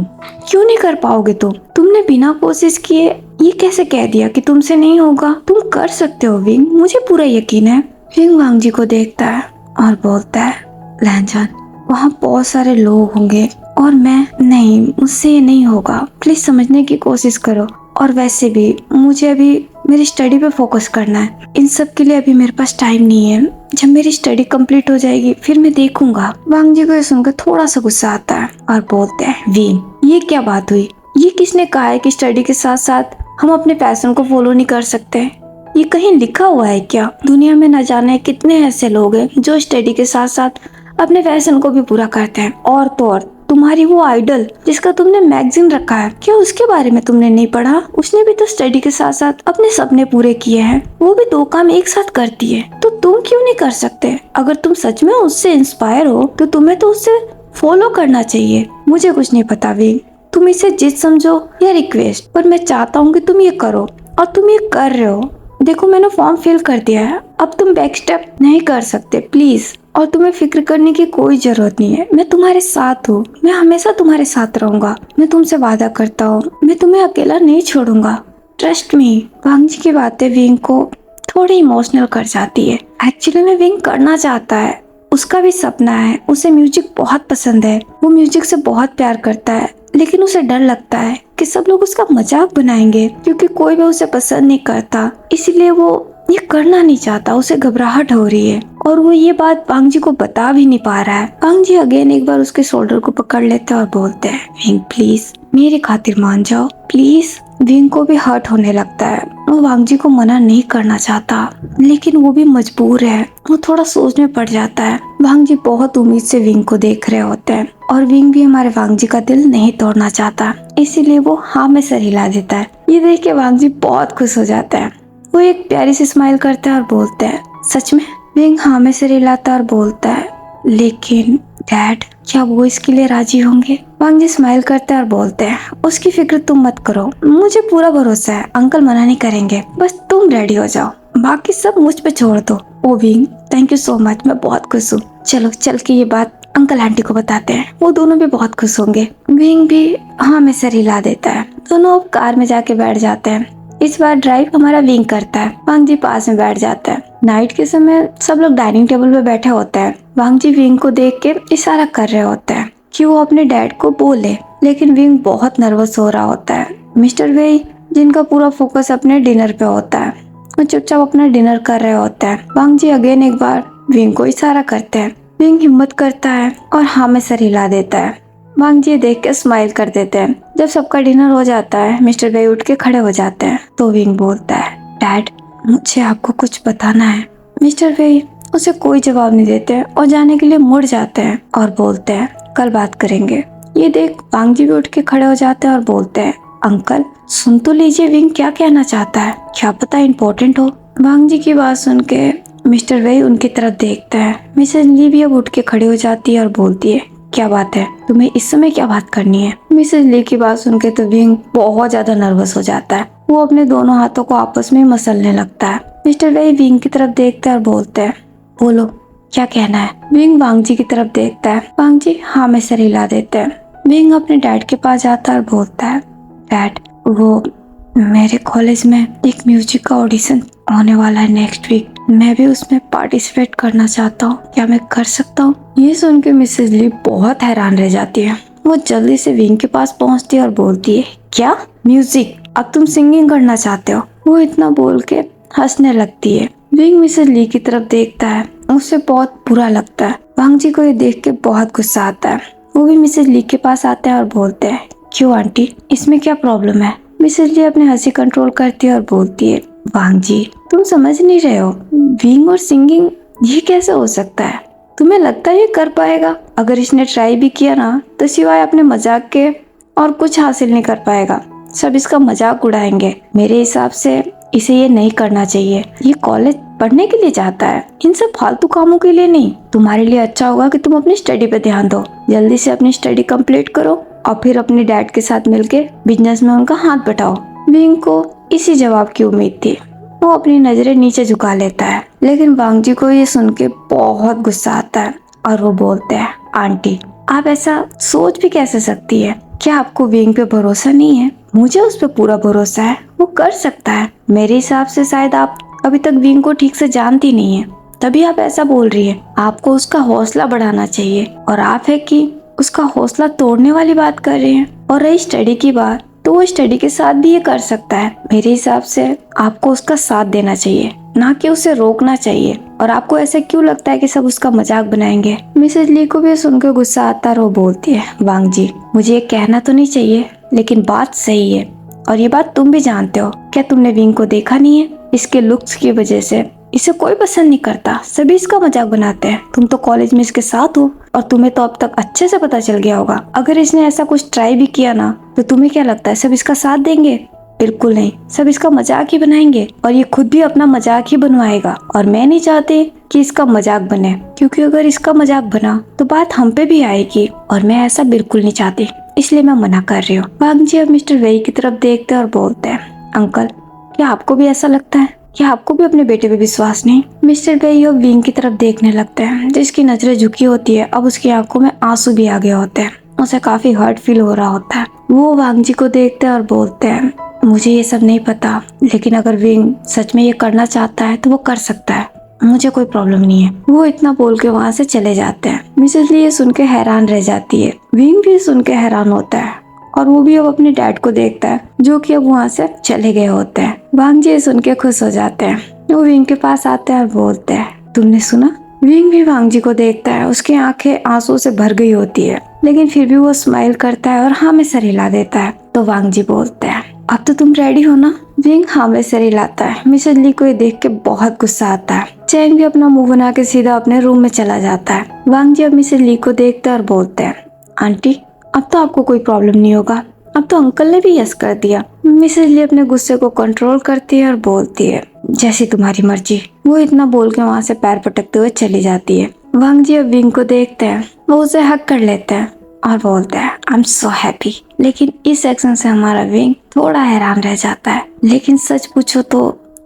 क्यों नहीं कर पाओगे तुमने बिना कोशिश किए ये कैसे कह दिया कि तुमसे नहीं होगा। तुम कर सकते हो विंग, मुझे पूरा यकीन है। विंग वांग जी को देखता है और बोलता है लहनजान वहाँ बहुत सारे लोग होंगे और मैं नहीं, मुझसे ये नहीं होगा, प्लीज समझने की कोशिश करो। और वैसे भी मुझे अभी मेरी स्टडी पे फोकस करना है, इन सब के लिए अभी मेरे पास टाइम नहीं है। जब मेरी स्टडी कंप्लीट हो जाएगी फिर मैं देखूंगा। वांग जी को ये सुनकर थोड़ा सा गुस्सा आता है और बोलते हैं विंग ये क्या बात हुई, ये किसने कहा है कि स्टडी के साथ साथ हम अपने पैशन को फॉलो नहीं कर सकते। ये कहीं लिखा हुआ है क्या। दुनिया में न जाने कितने ऐसे लोग हैं जो स्टडी के साथ साथ अपने पैशन को भी पूरा करते हैं। और तो और तुम्हारी वो आइडल जिसका तुमने मैगजीन रखा है, क्या उसके बारे में तुमने नहीं पढ़ा। उसने भी तो स्टडी के साथ साथ अपने सपने पूरे किए हैं, वो भी 2 काम एक साथ करती है, तो तुम क्यों नहीं कर सकते। अगर तुम सच में उससे इंस्पायर हो तो तुम्हें तो उससे फॉलो करना चाहिए। मुझे कुछ नहीं पता विंग, तुम इसे जिद समझो या रिक्वेस्ट, पर मैं चाहता हूँ कि तुम ये करो और तुम ये कर रहे हो। देखो मैंने फॉर्म फिल कर दिया है, अब तुम बैक स्टेप नहीं कर सकते प्लीज। और तुम्हें फिक्र करने की कोई जरूरत नहीं है, मैं तुम्हारे साथ हूँ, मैं हमेशा तुम्हारे साथ रहूंगा। मैं तुमसे वादा करता हूँ मैं तुम्हें अकेला नहीं छोड़ूंगा, ट्रस्ट मी। वांग जी की बातें विंग को थोड़ी इमोशनल कर जाती है। एक्चुअली में विंग करना चाहता है, उसका भी सपना है, उसे म्यूजिक बहुत पसंद है, वो म्यूजिक से बहुत प्यार करता है। लेकिन उसे डर लगता है कि सब लोग उसका मजाक बनाएंगे क्योंकि कोई भी उसे पसंद नहीं करता, इसलिए वो ये करना नहीं चाहता, उसे घबराहट हो रही है और वो ये बात वांग जी को बता भी नहीं पा रहा है। वांग जी अगेन एक बार उसके शोल्डर को पकड़ लेते हैं और बोलते हैं विंग प्लीज मेरे खातिर मान जाओ प्लीज। विंग को भी हर्ट होने लगता है, वो वांग जी को मना नहीं करना चाहता लेकिन वो भी मजबूर है। वो थोड़ा सोच में पड़ जाता है। वांग जी बहुत उम्मीद से विंग को देख रहे होते हैं और विंग भी हमारे वांग जी का दिल नहीं तोड़ना चाहता, इसीलिए वो हाँ में सर हिला देता है। ये देख के वांग जी बहुत खुश हो जाता है। वो एक प्यारी सी स्माइल करता है और बोलते हैं सच में? विंग हाँ में सिर हिलाता और बोलता है, लेकिन डैड, क्या वो इसके लिए राजी होंगे? वांग जी स्माइल करते हैं और बोलते हैं, उसकी फिक्र तुम मत करो, मुझे पूरा भरोसा है, अंकल मना नहीं करेंगे, बस तुम रेडी हो जाओ, बाकी सब मुझ पे छोड़ दो। Oh Wing, thank you so much, मैं बहुत खुश हूँ। चलो चल के ये बात अंकल आंटी को बताते हैं, वो दोनों भी बहुत खुश होंगे। विंग भी हाँ में सिर हिला देता है। दोनों अब कार में जाके बैठ जाते हैं। इस बार ड्राइव हमारा विंग करता है, वांग जी पास में बैठ जाता है। नाइट के समय सब लोग डाइनिंग टेबल पे बैठे होते हैं। वांग जी विंग को देख के इशारा कर रहे होते हैं कि वो अपने डैड को बोले, लेकिन विंग बहुत नर्वस हो रहा होता है। मिस्टर वेई, जिनका पूरा फोकस अपने डिनर पे होता है, वो चुपचाप अपना डिनर कर रहे होते हैं। वांग जी अगेन एक बार विंग को इशारा करते हैं। विंग हिम्मत करता है और हाँ में सर हिला देता है। वांग जी देख के स्माइल कर देते हैं। जब सबका डिनर हो जाता है, मिस्टर वेई उठ के खड़े हो जाते हैं। तो विंग बोलता है, डैड, मुझे आपको कुछ बताना है। मिस्टर वेई उसे कोई जवाब नहीं देते और जाने के लिए मुड़ जाते हैं और बोलते हैं, कल बात करेंगे। ये देख वांग जी भी उठ के खड़े हो जाते हैं और बोलते हैं, अंकल सुन तो लीजिए, विंग क्या कहना चाहता है, क्या पता इम्पोर्टेंट हो। वांग जी की बात सुन के मिस्टर वेई उनकी तरफ देखता है। मिसेस ली भी अब उठ के खड़ी हो जाती है और बोलती है, क्या बात है, तुम्हें इस समय क्या बात करनी है? मिसेस ली की बात सुन के तो विंग बहुत ज्यादा नर्वस हो जाता है। वो अपने दोनों हाथों को आपस में मसलने लगता है। मिस्टर वेई विंग की तरफ देखते हैं और बोलते हैं, बोलो क्या कहना है? विंग वांग जी की तरफ देखता है। वांग जी हाँ में सर हिला देते हैं। विंग अपने डैड के पास जाता है और बोलता है, डैड, वो मेरे कॉलेज में एक म्यूजिक का ऑडिशन होने वाला है नेक्स्ट वीक, मैं भी उसमें पार्टिसिपेट करना चाहता हूँ, क्या मैं कर सकता हूँ? ये सुन के मिसेस ली बहुत हैरान रह जाती है। वो जल्दी से विंग के पास पहुँचती है और बोलती है, क्या म्यूजिक, अब तुम सिंगिंग करना चाहते हो? वो इतना बोल के हंसने लगती है। विंग मिसेस ली की तरफ देखता है, उसे बहुत बुरा लगता है। वांग जी को ये देख के बहुत गुस्सा आता है। वो भी मिसेस ली के पास आते हैं और बोलते हैं, क्यों आंटी, इसमें क्या प्रॉब्लम है? मिसेस ली अपनी हंसी कंट्रोल करती है और बोलती है, वांग जी तुम समझ नहीं रहे हो, विंग और सिंगिंग ये कैसे हो सकता है? तुम्हें लगता है ये कर पाएगा? अगर इसने ट्राई भी किया ना तो सिवाय अपने मजाक के और कुछ हासिल नहीं कर पाएगा, सब इसका मजाक उड़ाएंगे। मेरे हिसाब से इसे ये नहीं करना चाहिए। ये कॉलेज पढ़ने के लिए जाता है, इन सब फालतू कामों के लिए नहीं। तुम्हारे लिए अच्छा होगा कि तुम अपनी स्टडी पे ध्यान दो, जल्दी से अपनी स्टडी कंप्लीट करो और फिर अपने डैड के साथ मिलके बिजनेस में उनका हाथ बटाओ। विंग को इसी जवाब की उम्मीद थी। वो अपनी नजरें नीचे झुका लेता है, लेकिन वांग जी को ये सुन के बहुत गुस्सा आता है और वो बोलते हैं, आंटी आप ऐसा सोच भी कैसे सकती है? क्या आपको विंग पे भरोसा नहीं है? मुझे उस पे पूरा भरोसा है, वो कर सकता है। मेरे हिसाब से शायद आप अभी तक विंग को ठीक से जानती नहीं है, तभी आप ऐसा बोल रही है। आपको उसका हौसला बढ़ाना चाहिए और आप है कि उसका हौसला तोड़ने वाली बात कर रहे हैं। और रही स्टडी की बात, तो वो स्टडी के साथ भी ये कर सकता है। मेरे हिसाब से आपको उसका साथ देना चाहिए, ना कि उसे रोकना चाहिए। और आपको ऐसा क्यों लगता है कि सब उसका मजाक बनाएंगे? मिसेस ली को भी सुनकर गुस्सा आता है और वो बोलती है, वांग जी मुझे ये कहना तो नहीं चाहिए, लेकिन बात सही है और ये बात तुम भी जानते हो। क्या तुमने विंग को देखा नहीं है? इसके लुक्स की वजह से इसे कोई पसंद नहीं करता, सभी इसका मजाक बनाते हैं। तुम तो कॉलेज में इसके साथ हो और तुम्हें तो अब तक अच्छे से पता चल गया होगा। अगर इसने ऐसा कुछ ट्राई भी किया ना तो तुम्हें क्या लगता है सब इसका साथ देंगे? बिल्कुल नहीं, सब इसका मजाक ही बनाएंगे और ये खुद भी अपना मजाक ही बनवाएगा। और मैं नहीं चाहती कि इसका मजाक बने, क्योंकि अगर इसका मजाक बना तो बात हम पे भी आएगी और मैं ऐसा बिल्कुल नहीं चाहती, इसलिए मैं मना कर रही हूँ। वांग जी अब मिस्टर वेई की तरफ देखते हैं और बोलते हैं, अंकल क्या आपको भी ऐसा लगता है? क्या आपको भी अपने बेटे पे विश्वास नहीं? मिस्टर वेई अब विंग की तरफ देखने लगते हैं, जिसकी नजरें झुकी होती है। अब उसकी आंखों में आंसू भी आ गए होते हैं, उसे काफी हर्ट फील हो रहा होता है। वो वांग जी को देखते हैं और बोलते हैं, मुझे ये सब नहीं पता, लेकिन अगर विंग सच में ये करना चाहता है तो वो कर सकता है, मुझे कोई प्रॉब्लम नहीं है। वो इतना बोल के वहाँ से चले जाते हैं। मिसेस ली ये सुन के हैरान रह जाती है। विंग भी सुन के हैरान होता है और वो भी अब अपने डैड को देखता है, जो कि अब वहाँ से चले गए होते हैं। वांग जी सुन के खुश हो जाते हैं। वो विंग के पास आते हैं और बोलते हैं, तुमने सुना? विंग भी वांग जी को देखता है, उसकी आंखें आंसू से भर गई होती है, लेकिन फिर भी वो स्माइल करता है और हाँ में सर हिला देता है। तो वांग जी बोलते हैं, अब तो तुम रेडी हो ना? विंग हाँ में सर हिलाता है। मिसेस ली को ये देख के बहुत गुस्सा आता है। चैंग भी अपना मुंह बना के सीधा अपने रूम में चला जाता है। वांग जी अब मिसेस ली को देखते हैं और बोलते हैं, आंटी अब तो आपको कोई प्रॉब्लम नहीं होगा, अब तो अंकल ने भी यस कर दिया। मिसेज ली अपने गुस्से को कंट्रोल करती है और बोलती है, जैसी तुम्हारी मर्जी। वो इतना बोल के वहाँ से पैर पटकते हुए चली जाती है। वांग जी अब विंग को देखते हैं, वो उसे हक कर लेते हैं और बोलते हैं, आई एम सो हैप्पी। लेकिन इस एक्शन से हमारा विंग थोड़ा हैरान रह जाता है, लेकिन सच पूछो तो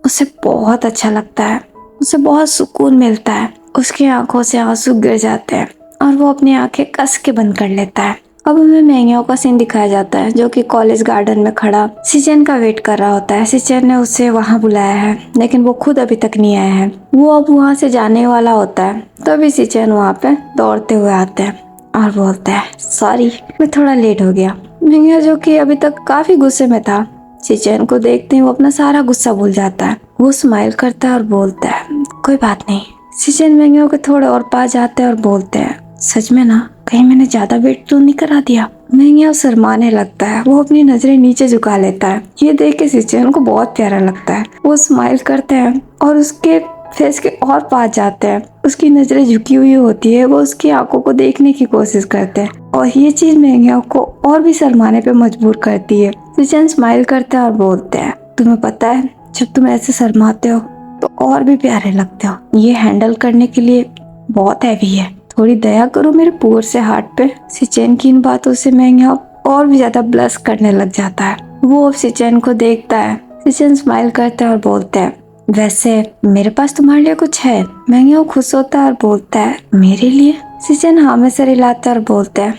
उसे बहुत अच्छा लगता है, उसे बहुत सुकून मिलता है। उसकी आंखों से आंसू गिर जाते हैं और वो अपनी आंखें कस के बंद कर लेता है। अब हमें मेंग्याओ का सीन दिखाया जाता है, जो कि कॉलेज गार्डन में खड़ा सिचेन का वेट कर रहा होता है। सिचेन ने उसे वहाँ बुलाया है, लेकिन वो खुद अभी तक नहीं आया है। वो अब वहाँ से जाने वाला होता है, तभी सिचेन वहाँ पे दौड़ते हुए आते हैं और बोलता है, सॉरी मैं थोड़ा लेट हो गया। मेंग्याओ, जो कि अभी तक काफी गुस्से में था, सिचेन को देखते ही वो अपना सारा गुस्सा भूल जाता है। वो स्माइल करता है और बोलता है, कोई बात नहीं। सिचेन मेंग्याओ के थोड़े और पास जाते हैं और बोलते हैं, सच में ना, कहीं मैंने ज्यादा वेट तो नहीं करा दिया। मेंग्याओ शर्माने लगता है, वो अपनी नजरें नीचे झुका लेता है। ये देख के सिचेन को बहुत प्यारा लगता है। वो स्माइल करते हैं और उसके फेस के और पास जाते हैं। उसकी नजरें झुकी हुई होती है, वो उसकी आंखों को देखने की कोशिश करते हैं और ये चीज मेंग्याओ को और भी शर्माने पे मजबूर करती है। सिचेन स्माइल करते हैं और बोलते हैं, तुम्हें पता है, जब तुम ऐसे शर्माते हो तो और भी प्यारे लगते हो। ये हैंडल करने के लिए बहुत हैवी है, थोड़ी दया करो मेरे पुअर से हार्ट पे। सिचेन की इन बातों से मेंग्याओ और भी ज्यादा ब्लश करने लग जाता है। वो अब सिचेन को देखता है। सिचेन स्माइल करता है और बोलता है, वैसे मेरे पास तुम्हारे लिए कुछ है। मेंग्याओ खुश होता है और बोलता है, मेरे लिए? सिचेन हाँ में सर हिलाता है और बोलता है,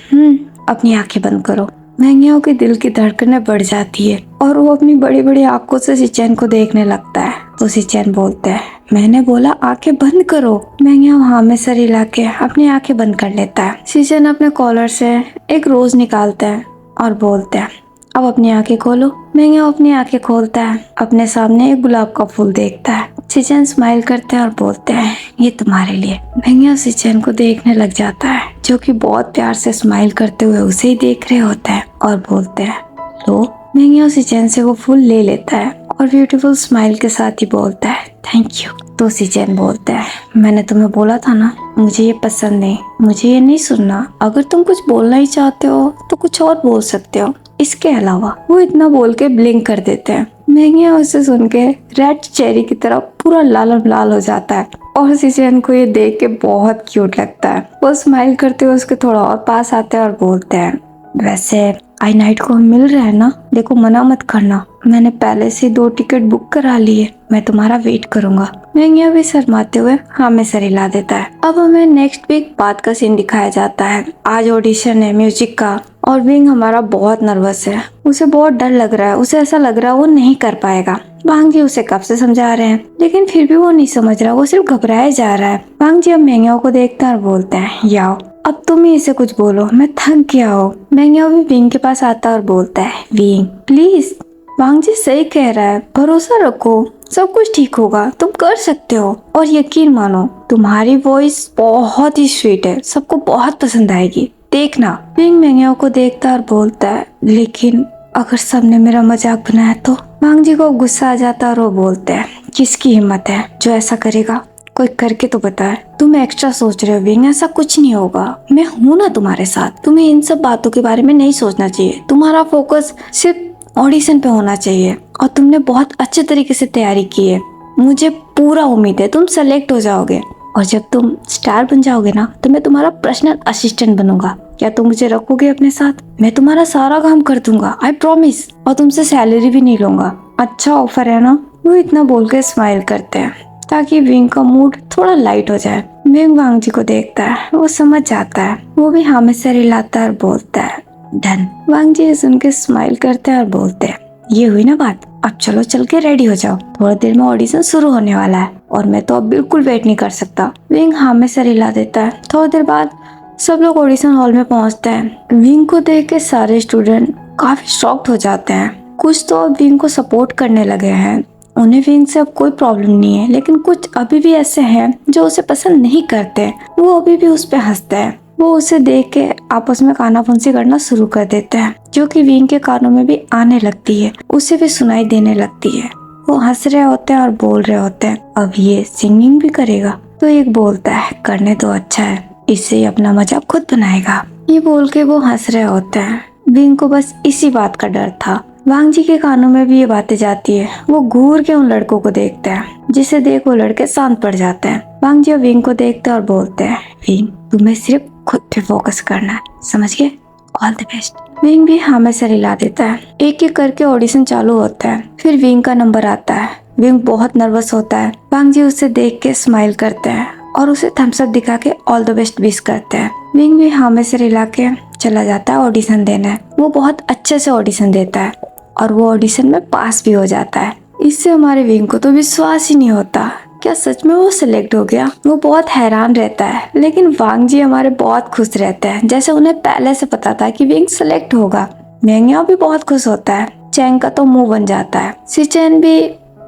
अपनी आंखें बंद करो। मेंग्याओ के दिल की धड़कनें बढ़ जाती है और वो अपनी बड़ी बड़ी आंखों से सिचेन को देखने लगता है। तो सिचेन बोलता है, मैंने बोला आंखें बंद करो। मेंग्याओ हाँ में सर हिला के अपनी आंखें बंद कर लेता है। सिचेन अपने कॉलर से एक रोज निकालता है और बोलता है, अब अपनी आंखें खोलो। मेंग्याओ अपनी आंखें खोलता है, अपने सामने एक गुलाब का फूल देखता है। सिचेन स्माइल करते हैं और बोलते हैं, ये तुम्हारे लिए। मेंग्याओ सिचेन को देखने लग जाता है, जो कि बहुत प्यार से स्माइल करते हुए उसे ही देख रहे होते हैं और बोलते हैं, लो। मेंग्याओ सिचेन से वो फूल ले लेता है और ब्यूटीफुल स्माइल के साथ ही बोलता है, थैंक यू। तो सिचेन बोलता है, मैंने तुम्हें बोला था ना, मुझे ये पसंद नहीं, मुझे ये नहीं सुनना। अगर तुम कुछ बोलना ही चाहते हो तो कुछ और बोल सकते हो, इसके अलावा। वो इतना बोल के ब्लिंक कर देते हैं। मेंग्याओ उसे सुन के रेड चेरी की तरह पूरा लाल लाल हो जाता है और सिचेन को ये देख के बहुत क्यूट लगता है। वो स्माइल करते हुए उसके थोड़ा और पास आते हैं और बोलते हैं, वैसे आई नाइट को हम मिल रहे हैं ना, देखो मना मत करना, मैंने पहले से 2 टिकट बुक करा लिए, मैं तुम्हारा वेट करूंगा। मेंग्याओ भी शर्माते हुए हाँ में सर हिला देता है। अब हमें नेक्स्ट वीक बाद का सीन दिखाया जाता है। आज ऑडिशन है म्यूजिक का और विंग हमारा बहुत नर्वस है, उसे बहुत डर लग रहा है, उसे ऐसा लग रहा है वो नहीं कर पाएगा। वांग जी उसे कब से समझा रहे हैं, लेकिन फिर भी वो नहीं समझ रहा, वो सिर्फ घबराया जा रहा है। वांग जी अब मेंग्याओ को देखते हैं और बोलते हैं, याओ अब तुम ही इसे कुछ बोलो, मैं थक गया हूँ। मेंग्याओ भी विंग के पास आता है और बोलता है, विंग प्लीज, वांग जी सही कह रहा है, भरोसा रखो, सब कुछ ठीक होगा, तुम कर सकते हो। और यकीन मानो, तुम्हारी वॉइस बहुत ही स्वीट है, सबको बहुत पसंद आएगी, देखना। विंग मेंग्याओ को देखता और बोलता है, लेकिन अगर सबने मेरा मजाक बनाया तो? वांग जी को गुस्सा आ जाता और वो बोलते हैं, किसकी हिम्मत है जो ऐसा करेगा, कोई करके तो बताए। तुम एक्स्ट्रा सोच रहे हो विंग, ऐसा कुछ नहीं होगा, मैं हूँ ना तुम्हारे साथ। तुम्हें इन सब बातों के बारे में नहीं सोचना चाहिए, तुम्हारा फोकस सिर्फ ऑडिशन पे होना चाहिए और तुमने बहुत अच्छे तरीके से तैयारी की है। मुझे पूरा उम्मीद है तुम सेलेक्ट हो जाओगे और जब तुम स्टार बन जाओगे ना तो मैं तुम्हारा पर्सनल असिस्टेंट बनूंगा। क्या तुम मुझे रखोगे अपने साथ? मैं तुम्हारा सारा काम कर दूंगा, आई प्रॉमिस, और तुमसे सैलरी भी नहीं लूंगा। अच्छा ऑफर है ना? वो इतना बोल के स्माइल करते हैं ताकि विंग का मूड थोड़ा लाइट हो जाए। विंग वांग जी को देखता है, वो समझ जाता है, वो भी हाँ में सर हिलाता है और बोलता है, डन। वांग जी सुन के स्माइल करते हैं और बोलते हैं, ये हुई ना बात, अब चलो चल के रेडी हो जाओ, थोड़ी देर में ऑडिशन शुरू होने वाला है और मैं तो अब बिल्कुल वेट नहीं कर सकता। विंग हाँ में सर हिला देता है। थोड़ी देर बाद सब लोग ऑडिशन हॉल में पहुंचते हैं। विंग को देख के सारे स्टूडेंट काफी शॉक्ड हो जाते हैं। कुछ तो विंग को सपोर्ट करने लगे हैं, उन्हें विंग से अब कोई प्रॉब्लम नहीं है, लेकिन कुछ अभी भी ऐसे हैं जो उसे पसंद नहीं करते, वो अभी भी उस पर हंसते हैं। वो उसे देख के आपस में कानाफुंसी करना शुरू कर देते हैं, जो कि विंग के कानों में भी आने लगती है, उसे भी सुनाई देने लगती है। वो हंस रहे होते हैं और बोल रहे होते हैं, अब ये सिंगिंग भी करेगा? तो एक बोलता है, करने तो अच्छा है, इससे ही अपना मजाक खुद बनाएगा। ये बोल के वो हंस रहे होते हैं। विंग को बस इसी बात का डर था वांग जी के कानों में भी ये बातें जाती है। वो घूर के उन लड़कों को देखते हैं, जिसे देख वो लड़के शांत पड़ जाते हैं। वांग जी विंग को देखते हैं और बोलते हैं, विंग तुम्हें सिर्फ खुद पे फोकस करना है, समझ गए? All the best. विंग भी हाँ में सर हिला देता है। एक एक करके ऑडिशन चालू होता है। फिर विंग का नंबर आता है। विंग बहुत नर्वस होता है। वांग जी उसे देख के स्माइल करते हैं और उसे थम्स अप दिखा के ऑल द बेस्ट विश करते हैं। विंग भी हाँ में सर हिला के चला जाता है ऑडिशन देने। वो बहुत अच्छे से ऑडिशन देता है और वो ऑडिशन में पास भी हो जाता है। इससे हमारे विंग को तो विश्वास ही नहीं होता, क्या सच में वो सिलेक्ट हो गया? वो बहुत हैरान रहता है। लेकिन वांग जी हमारे बहुत खुश रहते हैं, जैसे उन्हें पहले से पता था कि विंग सिलेक्ट होगा। मेंग्या भी बहुत खुश होता है। चैंग का तो मुंह बन जाता है। सिचेन भी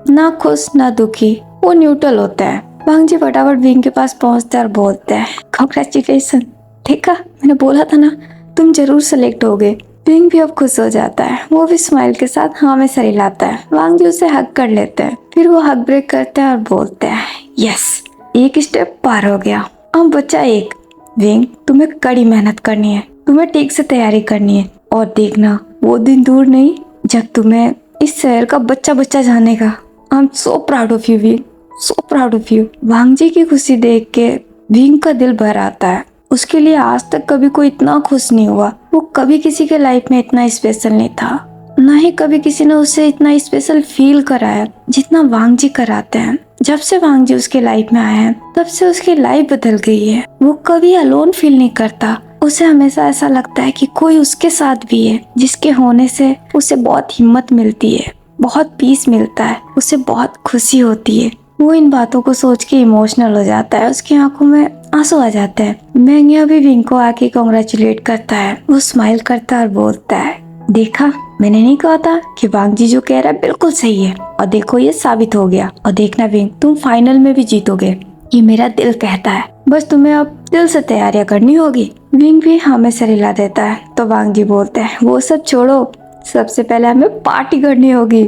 ना खुश ना दुखी, वो न्यूट्रल होते हैं। वांग जी फटाफट विंग के पास पहुंचते हैं और बोलते हैं, कांग्रेचुलेशन, देखा मैंने बोला था ना तुम जरूर सेलेक्ट होगे। विंग भी अब खुश हो जाता है। वो भी स्माइल के साथ हाँ में सर हिलाता है। वांग जी उसे हग कर लेते हैं। फिर वो हग ब्रेक करते हैं और बोलते हैं, यस, एक स्टेप पार हो गया, अब बचा एक। विंग तुम्हें कड़ी मेहनत करनी है, तुम्हें ठीक से तैयारी करनी है और देखना वो दिन दूर नहीं जब तुम्हें इस शहर का बच्चा बच्चा जानेगा। I am so proud of you Wing, so proud of you. Wang ji की खुशी देख के विंग का दिल भर आता है। उसके लिए आज तक कभी कोई इतना खुश नहीं हुआ। वो कभी किसी के लाइफ में इतना स्पेशल नहीं था, ना ही कभी किसी ने उसे इतना स्पेशल फील कराया जितना वांग जी कराते हैं। जब से वांग जी उसके लाइफ में आए हैं तब से उसकी लाइफ बदल गई है। वो कभी अलोन फील नहीं करता। उसे हमेशा ऐसा लगता है कि कोई उसके साथ भी है, जिसके होने से उसे बहुत हिम्मत मिलती है, बहुत पीस मिलता है, उसे बहुत खुशी होती है। वो इन बातों को सोच के इमोशनल हो जाता है। उसकी आंखों में आंसू आ जाते हैं। मेंग्या भी विंग को आके कांग्रेचुलेट करता है। वो स्माइल करता है और बोलता है, देखा मैंने नहीं कहा था कि वांग जी जो कह रहा है बिल्कुल सही है, और देखो ये साबित हो गया। और देखना विंग, तुम फाइनल में भी जीतोगे, ये मेरा दिल कहता है। बस तुम्हें अब दिल से तैयारियां करनी होगी। विंग भी हाँ में सर हिला देता है। तो वांग जी बोलते हैं, वो सब छोड़ो, सबसे पहले हमें पार्टी करनी होगी,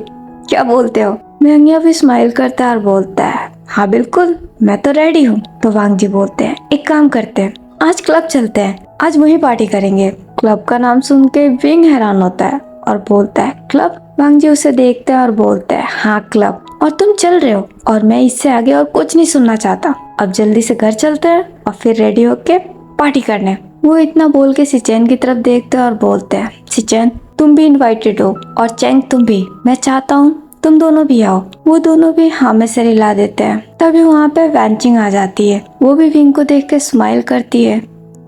क्या बोलते हो? मेंग्या भी स्माइल करता है और बोलता है, हाँ बिल्कुल, मैं तो रेडी हूँ। तो वांग जी बोलते हैं, एक काम करते हैं, आज क्लब चलते हैं, आज वहीं पार्टी करेंगे। क्लब का नाम सुन के विंग हैरान होता है और बोलता है, क्लब? वांग जी उसे देखते हैं और बोलते हैं, हाँ क्लब, और तुम चल रहे हो और मैं इससे आगे और कुछ नहीं सुनना चाहता। अब जल्दी से घर चलते हैं और फिर रेडी होके पार्टी करने। वो इतना बोल के सिचेन की तरफ देखते हैं और बोलते हैं, सिचेन तुम भी इनवाइटेड हो और चैंग तुम भी, मैं चाहता हूँ तुम दोनों भी आओ। वो दोनों भी हाँ में सर हिला देते हैं। तभी वहाँ पे वैंचिंग आ जाती है। वो भी विंग को देख के स्माइल करती है,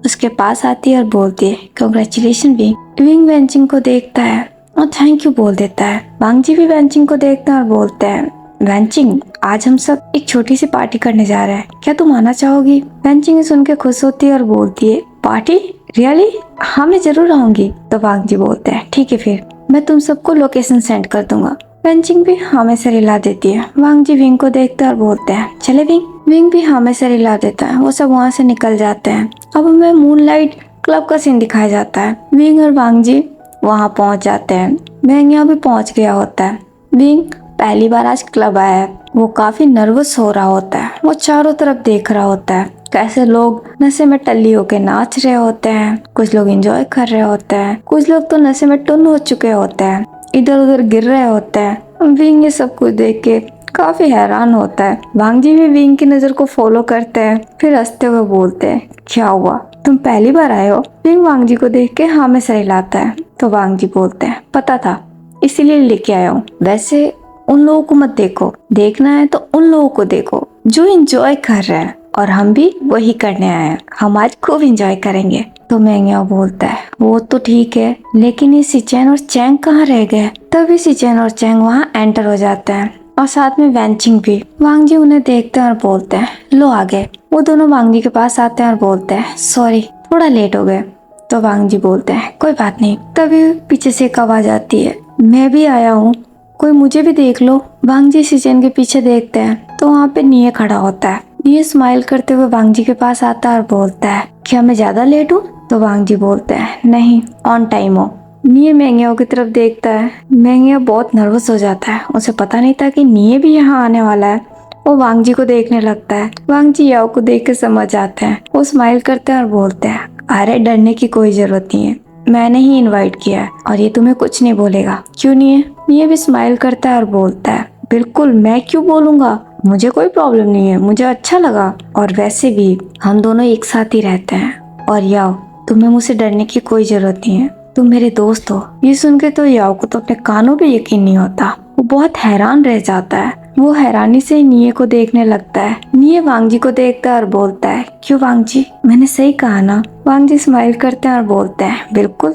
उसके पास आती है और बोलती है, कांग्रेचुलेशन विंग। विंग वैंचिंग को देखता है और थैंक यू बोल देता है। वांग जी भी वैंचिंग को देखते हैं और बोलते हैं, वैंचिंग आज हम सब एक छोटी सी पार्टी करने जा रहे हैं, क्या तुम आना चाहोगी? वैंचिंग सुन के खुश होती है और बोलती है, पार्टी? रियली? हाँ मैं जरूर आऊंगी। तो वांग जी बोलते हैं, ठीक है फिर मैं तुम सबको लोकेशन सेंड कर दूंगा। वैंचिंग भी हाँ में सर हिला देती है। वांग जी विंग को देखते हैं और बोलते हैं, चले विंग। विंग भी हाँ में सर हिला देता है। वो सब वहाँ से निकल जाते हैं। अब हमें मूनलाइट क्लब का सीन दिखाया जाता है। विंग और वांग जी वहाँ पहुँच जाते हैं। मेंग्या भी पहुँच गया होता है। विंग पहली बार आज क्लब आया है। वो काफी नर्वस हो रहा होता है। वो चारों तरफ देख रहा होता है, कैसे लोग नशे में टल्ली होके नाच रहे होते हैं, कुछ लोग एंजॉय कर रहे होते हैं, कुछ लोग तो नशे में टुन हो चुके होते हैं, इधर उधर गिर रहे होते हैं। विंग ये सब कुछ देख के काफी हैरान होता है। वांग जी भी विंग की नजर को फॉलो करते हैं, फिर हंसते हुए बोलते हैं, क्या हुआ, तुम पहली बार आए हो? विंग वांग जी को देख के हाँ में सर हिलाता है। तो वांग जी बोलते हैं, पता था इसीलिए लेके आया हूँ। वैसे उन लोगों को मत देखो, देखना है तो उन लोगों को देखो जो एंजॉय कर रहे हैं, और हम भी वही करने आए हैं। हम आज खूब एंजॉय करेंगे। तो मेंग्या बोलता है, वो तो ठीक है, लेकिन ये सिचेन और चैंग कहाँ रह गए? तभी सिचेन और चैंग वहाँ एंटर हो जाते हैं और साथ में वैंचिंग भी। वांग जी उन्हें देखते हैं और बोलते हैं, लो आ गए। वो दोनों वांग जी के पास आते हैं और बोलते हैं, सॉरी थोड़ा लेट हो गए। तो वांग जी बोलते हैं, कोई बात नहीं। तभी पीछे से एक आवाज आती है, मैं भी आया हूँ, कोई मुझे भी देख लो। वांग जी सिचेन के पीछे देखते हैं तो वहाँ पे निये खड़ा होता है। निये स्माइल करते हुए वांग जी के पास आता है और बोलता है, क्या मैं ज्यादा लेट हूँ? तो वांग जी बोलते हैं, नहीं ऑन टाइम हो। निये मेंग्या की तरफ देखता है। मेंग्या बहुत नर्वस हो जाता है। उसे पता नहीं था कि निये भी यहाँ आने वाला है। वो वांग जी को देखने लगता है। वांग जी याओ को देख के समझ आते हैं। वो स्माइल करते हैं और बोलते हैं, अरे डरने की कोई जरूरत नहीं है, मैंने ही इनवाइट किया है और ये तुम्हें कुछ नहीं बोलेगा, क्यों नहीं है? ये भी स्माइल करता है और बोलता है, बिल्कुल, मैं क्यों बोलूंगा, मुझे कोई प्रॉब्लम नहीं है, मुझे अच्छा लगा, और वैसे भी हम दोनों एक साथ ही रहते हैं। और याओ, तुम्हें मुझसे डरने की कोई जरूरत नहीं है, तुम मेरे दोस्त हो। ये सुन के तो याओ को तो अपने कानों पे यकीन नहीं होता, वो बहुत हैरान रह जाता है। वो हैरानी से निये को देखने लगता है। निये वांग जी को देखता है और बोलता है, क्यों वांग जी, मैंने सही कहा ना? वांग जी स्माइल करते हैं और बोलते हैं, बिल्कुल,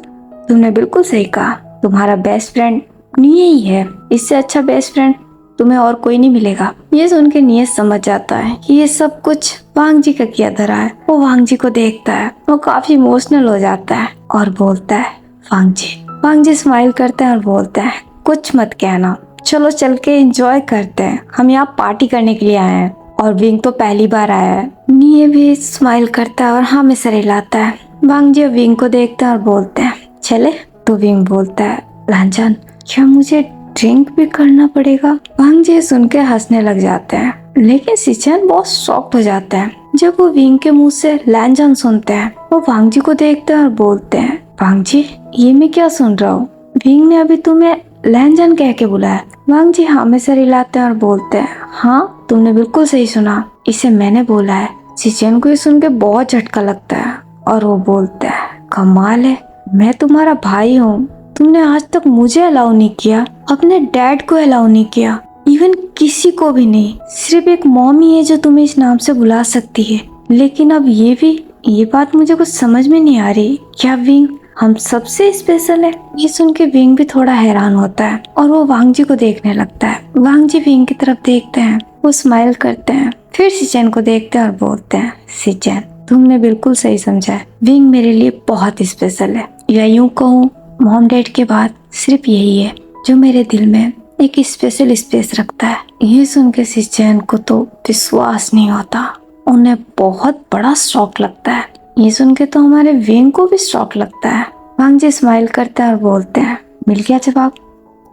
तुमने बिल्कुल सही कहा, तुम्हारा बेस्ट फ्रेंड निये ही है, इससे अच्छा बेस्ट फ्रेंड तुम्हें और कोई नहीं मिलेगा। ये सुन के निये समझ जाता है कि ये सब कुछ वांग जी का किया धरा है। वो वांग जी को देखता है, वो काफी इमोशनल हो जाता है और बोलता है, वांग जी स्माइल करते हैं और बोलते हैं, कुछ मत कहना, चलो चल के एंजॉय करते हैं, हम यहाँ पार्टी करने के लिए आए हैं और विंग तो पहली बार आया है। निये भी स्माइल करता है और हाँ में सर हिलाता है। वांग जी विंग को देखते हैं और बोलते हैं, चले? तो विंग बोलता है, लांजान, क्या मुझे ड्रिंक भी करना पड़ेगा? वांग जी सुन के हंसने लग जाते हैं, लेकिन सिचेन बहुत शॉक्ड हो जाता है जब वो विंग के मुंह से लांजान सुनते हैं। वो वांग जी को देखते हैं और बोलते हैं, वांग जी, ये मैं क्या सुन रहा हूँ? विंग ने अभी तुम्हें लांजान कह के बुलाया? वांग जी हाँ में सर हिलाते हैं और बोलते हैं, हाँ, तुमने बिल्कुल सही सुना, इसे मैंने बोला है। सिचेन को ये सुन के बहुत झटका लगता है और वो बोलता है, कमाल है, मैं तुम्हारा भाई हूँ, तुमने आज तक मुझे अलाउ नहीं किया, अपने डैड को अलाउ नहीं किया, इवन किसी को भी नहीं, सिर्फ एक मॉम ही है जो तुम्हें इस नाम से बुला सकती है। लेकिन अब ये बात मुझे कुछ समझ में नहीं आ रही, क्या विंग हम सबसे स्पेशल है? ये सुन के विंग भी थोड़ा हैरान होता है और वो वांग जी को देखने लगता है। वांग जी विंग की तरफ देखते हैं, वो स्माइल करते हैं, फिर सिचेन को देखते हैं और बोलते हैं, सिचेन, तुमने बिल्कुल सही समझा है, विंग मेरे लिए बहुत स्पेशल है, या यूं कहूँ मॉम डैड के बाद सिर्फ यही है जो मेरे दिल में एक स्पेशल स्पेस रखता है। ये सुन के सिचेन को तो विश्वास नहीं होता, उन्हें बहुत बड़ा शौक लगता है। ये सुन के तो हमारे विंग को भी शौक लगता है। वांग जी स्माइल करते हैं और बोलते हैं, मिल गया जवाब,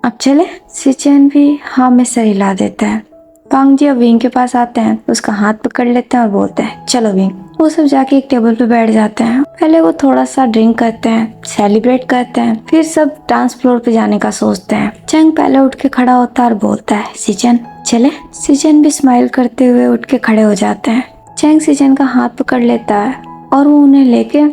अब चले? सिचेन भी हाँ में सर हिला देता है। वांग जी अब विंग के पास आते हैं, उसका हाथ पकड़ लेते हैं और बोलते हैं, चलो विंग। वो सब जाके एक टेबल पे बैठ जाते हैं। पहले वो थोड़ा सा ड्रिंक करते हैं, सेलिब्रेट करते हैं, फिर सब डांस फ्लोर पे जाने का सोचते हैं। चैंग पहले उठ के खड़ा होता है और बोलता है, सिचेन चले? सिचेन भी स्माइल करते हुए उठ के खड़े हो जाते हैं। चैंग सिचेन का हाथ पकड़ लेता है और वो उन्हें लेके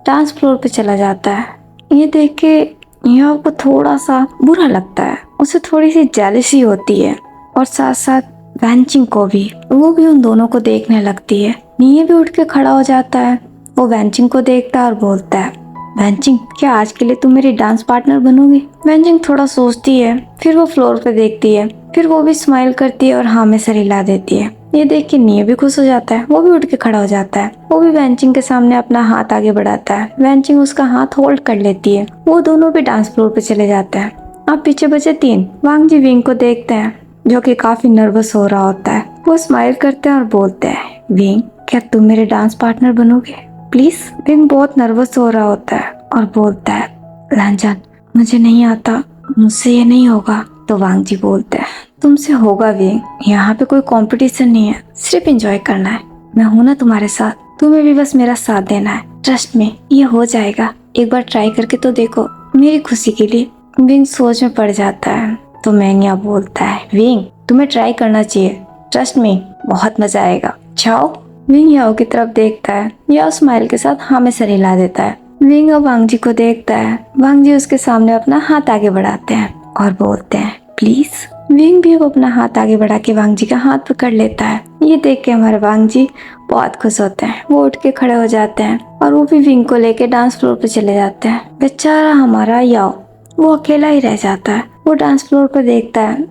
डांस फ्लोर पे चला जाता है। ये देख के यहाँ को थोड़ा सा बुरा लगता है, उसे थोड़ी सी जेलसी होती है और साथ साथ वैंचिंग को भी। वो भी उन दोनों को देखने लगती है। निये भी उठ के खड़ा हो जाता है, वो वैंचिंग को देखता है और बोलता है, वैंचिंग, क्या आज के लिए तुम मेरी डांस पार्टनर बनोगी? वैंचिंग थोड़ा सोचती है, फिर वो फ्लोर पे देखती है, फिर वो भी स्माइल करती है और हाँ में सर हिला देती है। ये देख के निये भी खुश हो जाता है, वो भी उठ के खड़ा हो जाता है। वो भी वैंचिंग के सामने अपना हाथ आगे बढ़ाता है। वैंचिंग उसका हाथ होल्ड कर लेती है। वो दोनों भी डांस फ्लोर पे चले जाते हैं। अब पीछे बचे 3। वांग जी विंग को देखते हैं जो कि काफी नर्वस हो रहा होता है। वो स्माइल करते हैं और बोलते हैं, विंग, क्या तुम मेरे डांस पार्टनर बनोगे प्लीज? विंग बहुत नर्वस हो रहा होता है और बोलता है, लांजान, मुझे नहीं आता, मुझसे ये नहीं होगा। तो वांग जी बोलते हैं, तुमसे होगा विंग, यहाँ पे कोई कंपटीशन नहीं है, सिर्फ एंजॉय करना है, मैं हूं ना तुम्हारे साथ, तुम्हें भी बस मेरा साथ देना है, ट्रस्ट में ये हो जाएगा, एक बार ट्राई करके तो देखो मेरी खुशी के लिए। विंग सोच में पड़ जाता है। तो मैंगिया बोलता है, विंग, तुम्हें ट्राई करना चाहिए, ट्रस्ट में बहुत मजा आएगा, जाओ। विंग याओ की तरफ देखता है, याओ स्माइल के साथ हाँ में सर हिला देता है। विंग और वांग जी को देखता है। वांग जी उसके सामने अपना हाथ आगे बढ़ाते हैं और बोलते हैं, प्लीज। विंग भी अब अपना हाथ आगे बढ़ा के वांग जी का हाथ पकड़ लेता है। ये देख के हमारे वांग जी बहुत खुश होते हैं। वो उठ के खड़े हो जाते हैं और वो भी विंग को लेके डांस फ्लोर पे चले जाते हैं। बेचारा हमारा याओ वो अकेला ही रह जाता है। वो डांस फ्लोर पे देखता है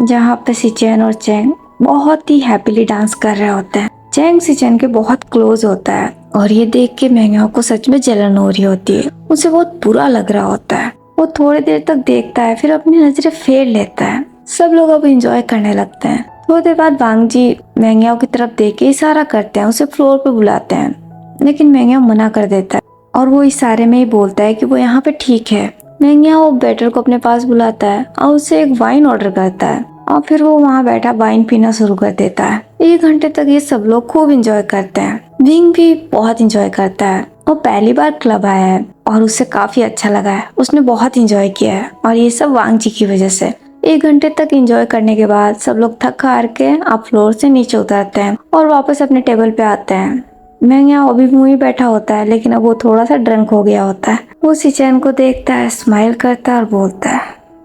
जहाँ पे सिचेन और चैंग बहुत ही हैप्पीली डांस कर रहे होते हैं। चैंग सिचेन के बहुत क्लोज होता है और ये देख के मैंगिया को सच में जलन हो रही होती है। उसे बहुत बुरा लग रहा होता है। वो थोड़ी देर तक देखता है, फिर अपनी नजरें फेर लेता है। सब लोग अब एंजॉय करने लगते हैं। थोड़ी देर बाद वांग जी मैंगिया की तरफ देख के इशारा करते हैं, उसे फ्लोर पे बुलाते हैं, लेकिन मैंगिया मना कर देता है और वो इशारे में ही बोलता है कि वो यहाँ पे ठीक है। मैंगिया वो वेटर को अपने पास बुलाता है और उससे एक वाइन ऑर्डर करता है और फिर वो वहाँ बैठा वाइन पीना शुरू कर देता है। 1 घंटे तक ये सब लोग खूब एंजॉय करते हैं। विंग भी बहुत एंजॉय करता है वो पहली बार क्लब आया है और उसे काफी अच्छा लगा है, उसने बहुत एंजॉय किया है और ये सब वांग जी की वजह से। 1 घंटे तक एंजॉय करने के बाद सब लोग थक हार के आप फ्लोर से नीचे उतरते हैं और वापस अपने टेबल पे आते हैं। मैं यहाँ अभी मुंह ही बैठा होता है, लेकिन अब वो थोड़ा सा ड्रंक हो गया होता है। वो सिचेन को देखता है, स्माइल करता है और बोलता है,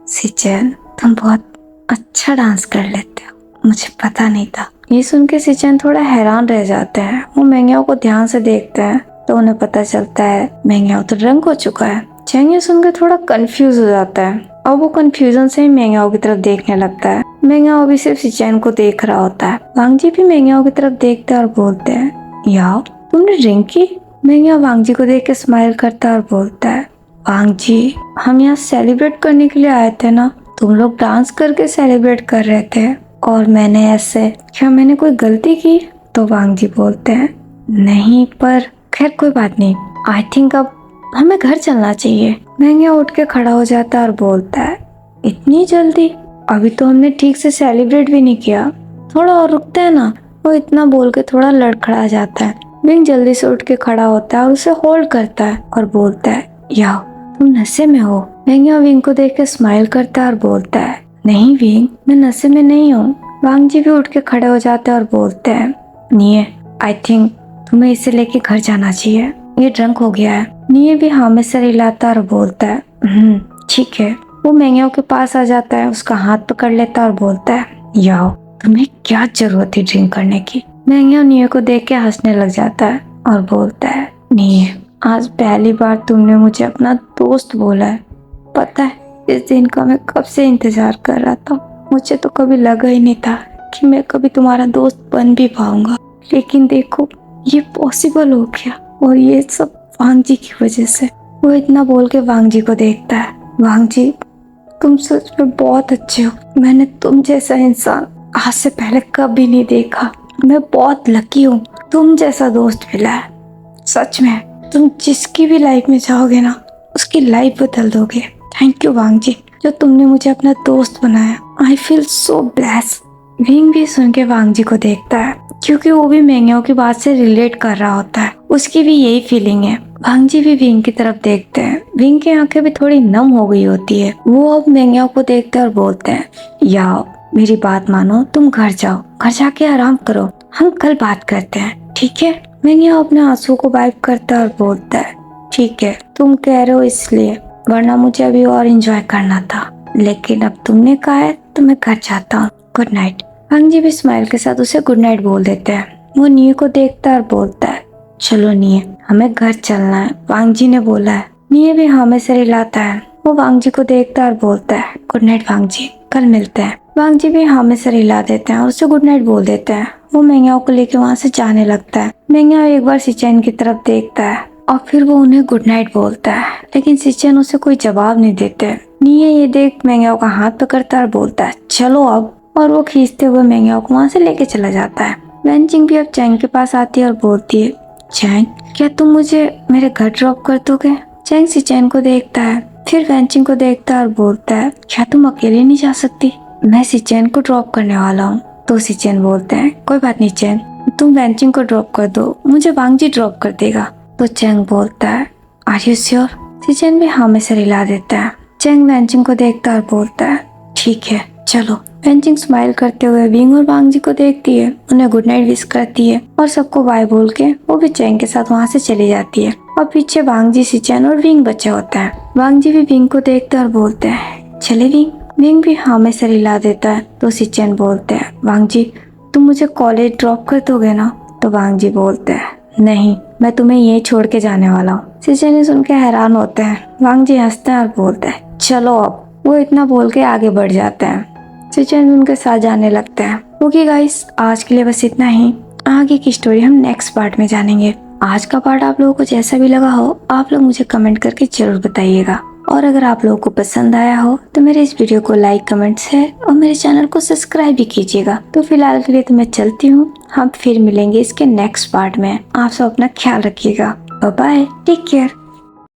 सिचेन तुम बहुत अच्छा डांस कर लेते हो, मुझे पता नहीं था। ये सुन के सिचेन थोड़ा हैरान रह जाते हैं। वो मेंग्याओ को ध्यान से देखते हैं तो उन्हें पता चलता है मेंग्याओ तो ड्रंक हो चुका है। चैंग ये सुनकर थोड़ा कंफ्यूज हो जाता है और वो कंफ्यूजन से ही मेंग्याओ की तरफ देखने लगता है। मेंग्याओ भी सिर्फ सिचेन को देख रहा होता है। वांग जी भी मेंग्याओ की तरफ देखते हैं और बोलते हैं, याओ तुमने ड्रिंक की? मेंग्याओ वांग जी को देख के स्माइल करता है और बोलता है, वांग जी हम यहाँ सेलिब्रेट करने के लिए आए थे ना, तुम लोग डांस करके सेलिब्रेट कर रहे थे और मैंने ऐसे, क्या मैंने कोई गलती की? तो वांग जी बोलते हैं, नहीं पर खैर कोई बात नहीं, आई थिंक अब हमें घर चलना चाहिए। मेंग्याओ उठ के खड़ा हो जाता है और बोलता है, इतनी जल्दी? अभी तो हमने ठीक से सेलिब्रेट भी नहीं किया, थोड़ा और रुकते हैं ना। वो इतना बोल के थोड़ा लड़खड़ा जाता है। विंग जल्दी से उठ के खड़ा होता है और उसे होल्ड करता है और बोलता है, याओ तुम नशे में हो? मेंग्याओ विंग को देख के स्माइल करता है और बोलता है, नहीं विंग मैं नशे में नहीं हूँ। वांग जी भी उठ के खड़े हो जाते हैं और बोलते हैं, निये आई थिंक तुम्हें इसे लेके घर जाना चाहिए, ये ड्रंक हो गया है। निये भी हाँ में सर हिलाता और बोलता है, ठीक है। वो मेंग्याओ के पास आ जाता है, उसका हाथ पकड़ लेता है और बोलता है, याओ तुम्हें क्या जरूरत थी ड्रिंक करने की? मेंग्याओ निये को देख के हंसने लग जाता है और बोलता है, निये आज पहली बार तुमने मुझे अपना दोस्त बोला है। पता है इस दिन का मैं कब से इंतजार कर रहा था। मुझे तो कभी लगा ही नहीं था कि मैं कभी तुम्हारा दोस्त बन भी पाऊंगा, लेकिन देखो ये पॉसिबल हो गया और ये सब वांग जी की वजह से। वो इतना बोल के वांग जी को देखता है। वांग जी तुम सच में बहुत अच्छे हो, मैंने तुम जैसा इंसान आज से पहले कभी नहीं देखा। मैं बहुत लकी हूँ तुम जैसा दोस्त मिला है। सच में तुम जिसकी भी लाइफ में जाओगे ना, उसकी लाइफ बदल दोगे। थैंक यू वांग जी, जो तुमने मुझे अपना दोस्त बनाया। I feel so blessed. Wing भी सुन के वांग जी को देखता है, क्योंकि वो भी मेंग्याओ की बात से रिलेट कर रहा होता है। उसकी भी यही फीलिंग है। वांग जी भी विंग की तरफ देखते हैं। विंग की आंखें भी थोड़ी नम हो गई होती है। वो अब मेंग्याओ को देखते हैं और बोलते हैं, याओ मेरी बात मानो, तुम घर जाओ, घर जाके आराम करो, हम कल बात करते हैं, ठीक है? मेंग्याओ अपने आंसू को वाइप करता है और बोलता है, ठीक है तुम कह रहे हो इसलिए, वरना मुझे अभी और एंजॉय करना था, लेकिन अब तुमने कहा है तो मैं घर जाता हूँ। Good night. वांग जी भी स्माइल के साथ उसे गुड नाइट बोल देते हैं। वो निये को देखता है और बोलता है, चलो निये हमें घर चलना है, वांग जी ने बोला है। निये भी हाँ में सिर हिलाता है। वो वांग जी को देखता है और बोलता है, गुड नाइट वांग जी, कल मिलते हैं। वांग जी भी हाँ में सिर हिला देते हैं और उसे गुड नाइट बोल देते हैं। वो मेंग्याओ को लेके वहाँ से जाने लगता है। मेंग्याओ एक बार सिचेन की तरफ देखता है और फिर वो उन्हें गुड नाइट बोलता है, लेकिन सिचेन उसे कोई जवाब नहीं देते। निये ये देख मेंग्याओ का हाथ पकड़ता है और बोलता है, चलो अब, और वो खींचते हुए मेंग्याओ को वहाँ से लेके चला जाता है। वेनचिंग भी अब चैंग के पास आती है और बोलती है, चैंग क्या तुम मुझे मेरे घर ड्रॉप कर दोगे? चैंग सिचेन को देखता है, फिर वेनचिंग को देखता है और बोलता है, क्या तुम अकेले नहीं जा सकती? मैं सिचेन को ड्रॉप करने वाला हूँ। तो सिचेन बोलते हैं, कोई बात नहीं चैंग, तुम वेनचिंग को ड्रॉप कर दो, मुझे वांग जी ड्रॉप कर देगा। तो चैंग बोलता है, आर यू श्योर? सिचेन भी हाँ में सिर हिला देता है। चैंग वेनचिंग को देखता है और बोलता है, ठीक है चलो। वेनचिंग स्माइल करते हुए विंग और वांग जी को देखती है, उन्हें गुड नाइट विश करती है और सबको बाय बोल के वो भी चैंग के साथ वहाँ से चली जाती है। और पीछे वांग जी, सिचेन और विंग बचा होता है। वांग जी भी विंग को देखते और बोलते हैं, चले विंग? विंग भी हाँ में सिर हिला देता है। तो सिचेन बोलते हैं, वांग जी तुम मुझे कॉलेज ड्रॉप कर दोगे ना? तो वांग जी बोलते हैं, नहीं मैं तुम्हें यही छोड़ के जाने वाला हूँ। सिचेन सुन के हैरान होते हैं। वांग जी हंसते हैं और बोलते हैं, चलो अब। वो इतना बोल के आगे बढ़ जाते हैं। सिचेन उनके साथ जाने लगते हैं। ओके गाइस, आज के लिए बस इतना ही। आगे की स्टोरी हम नेक्स्ट पार्ट में जानेंगे। आज का पार्ट आप लोगों को जैसा भी लगा हो, आप लोग मुझे कमेंट करके जरूर बताइएगा। और अगर आप लोगों को पसंद आया हो तो मेरे इस वीडियो को लाइक, कमेंट, शेयर और मेरे चैनल को सब्सक्राइब भी कीजिएगा। तो फिलहाल के लिए तो मैं चलती हूँ, हम फिर मिलेंगे इसके नेक्स्ट पार्ट में। आप सब अपना ख्याल रखिएगा। Bye bye, take care.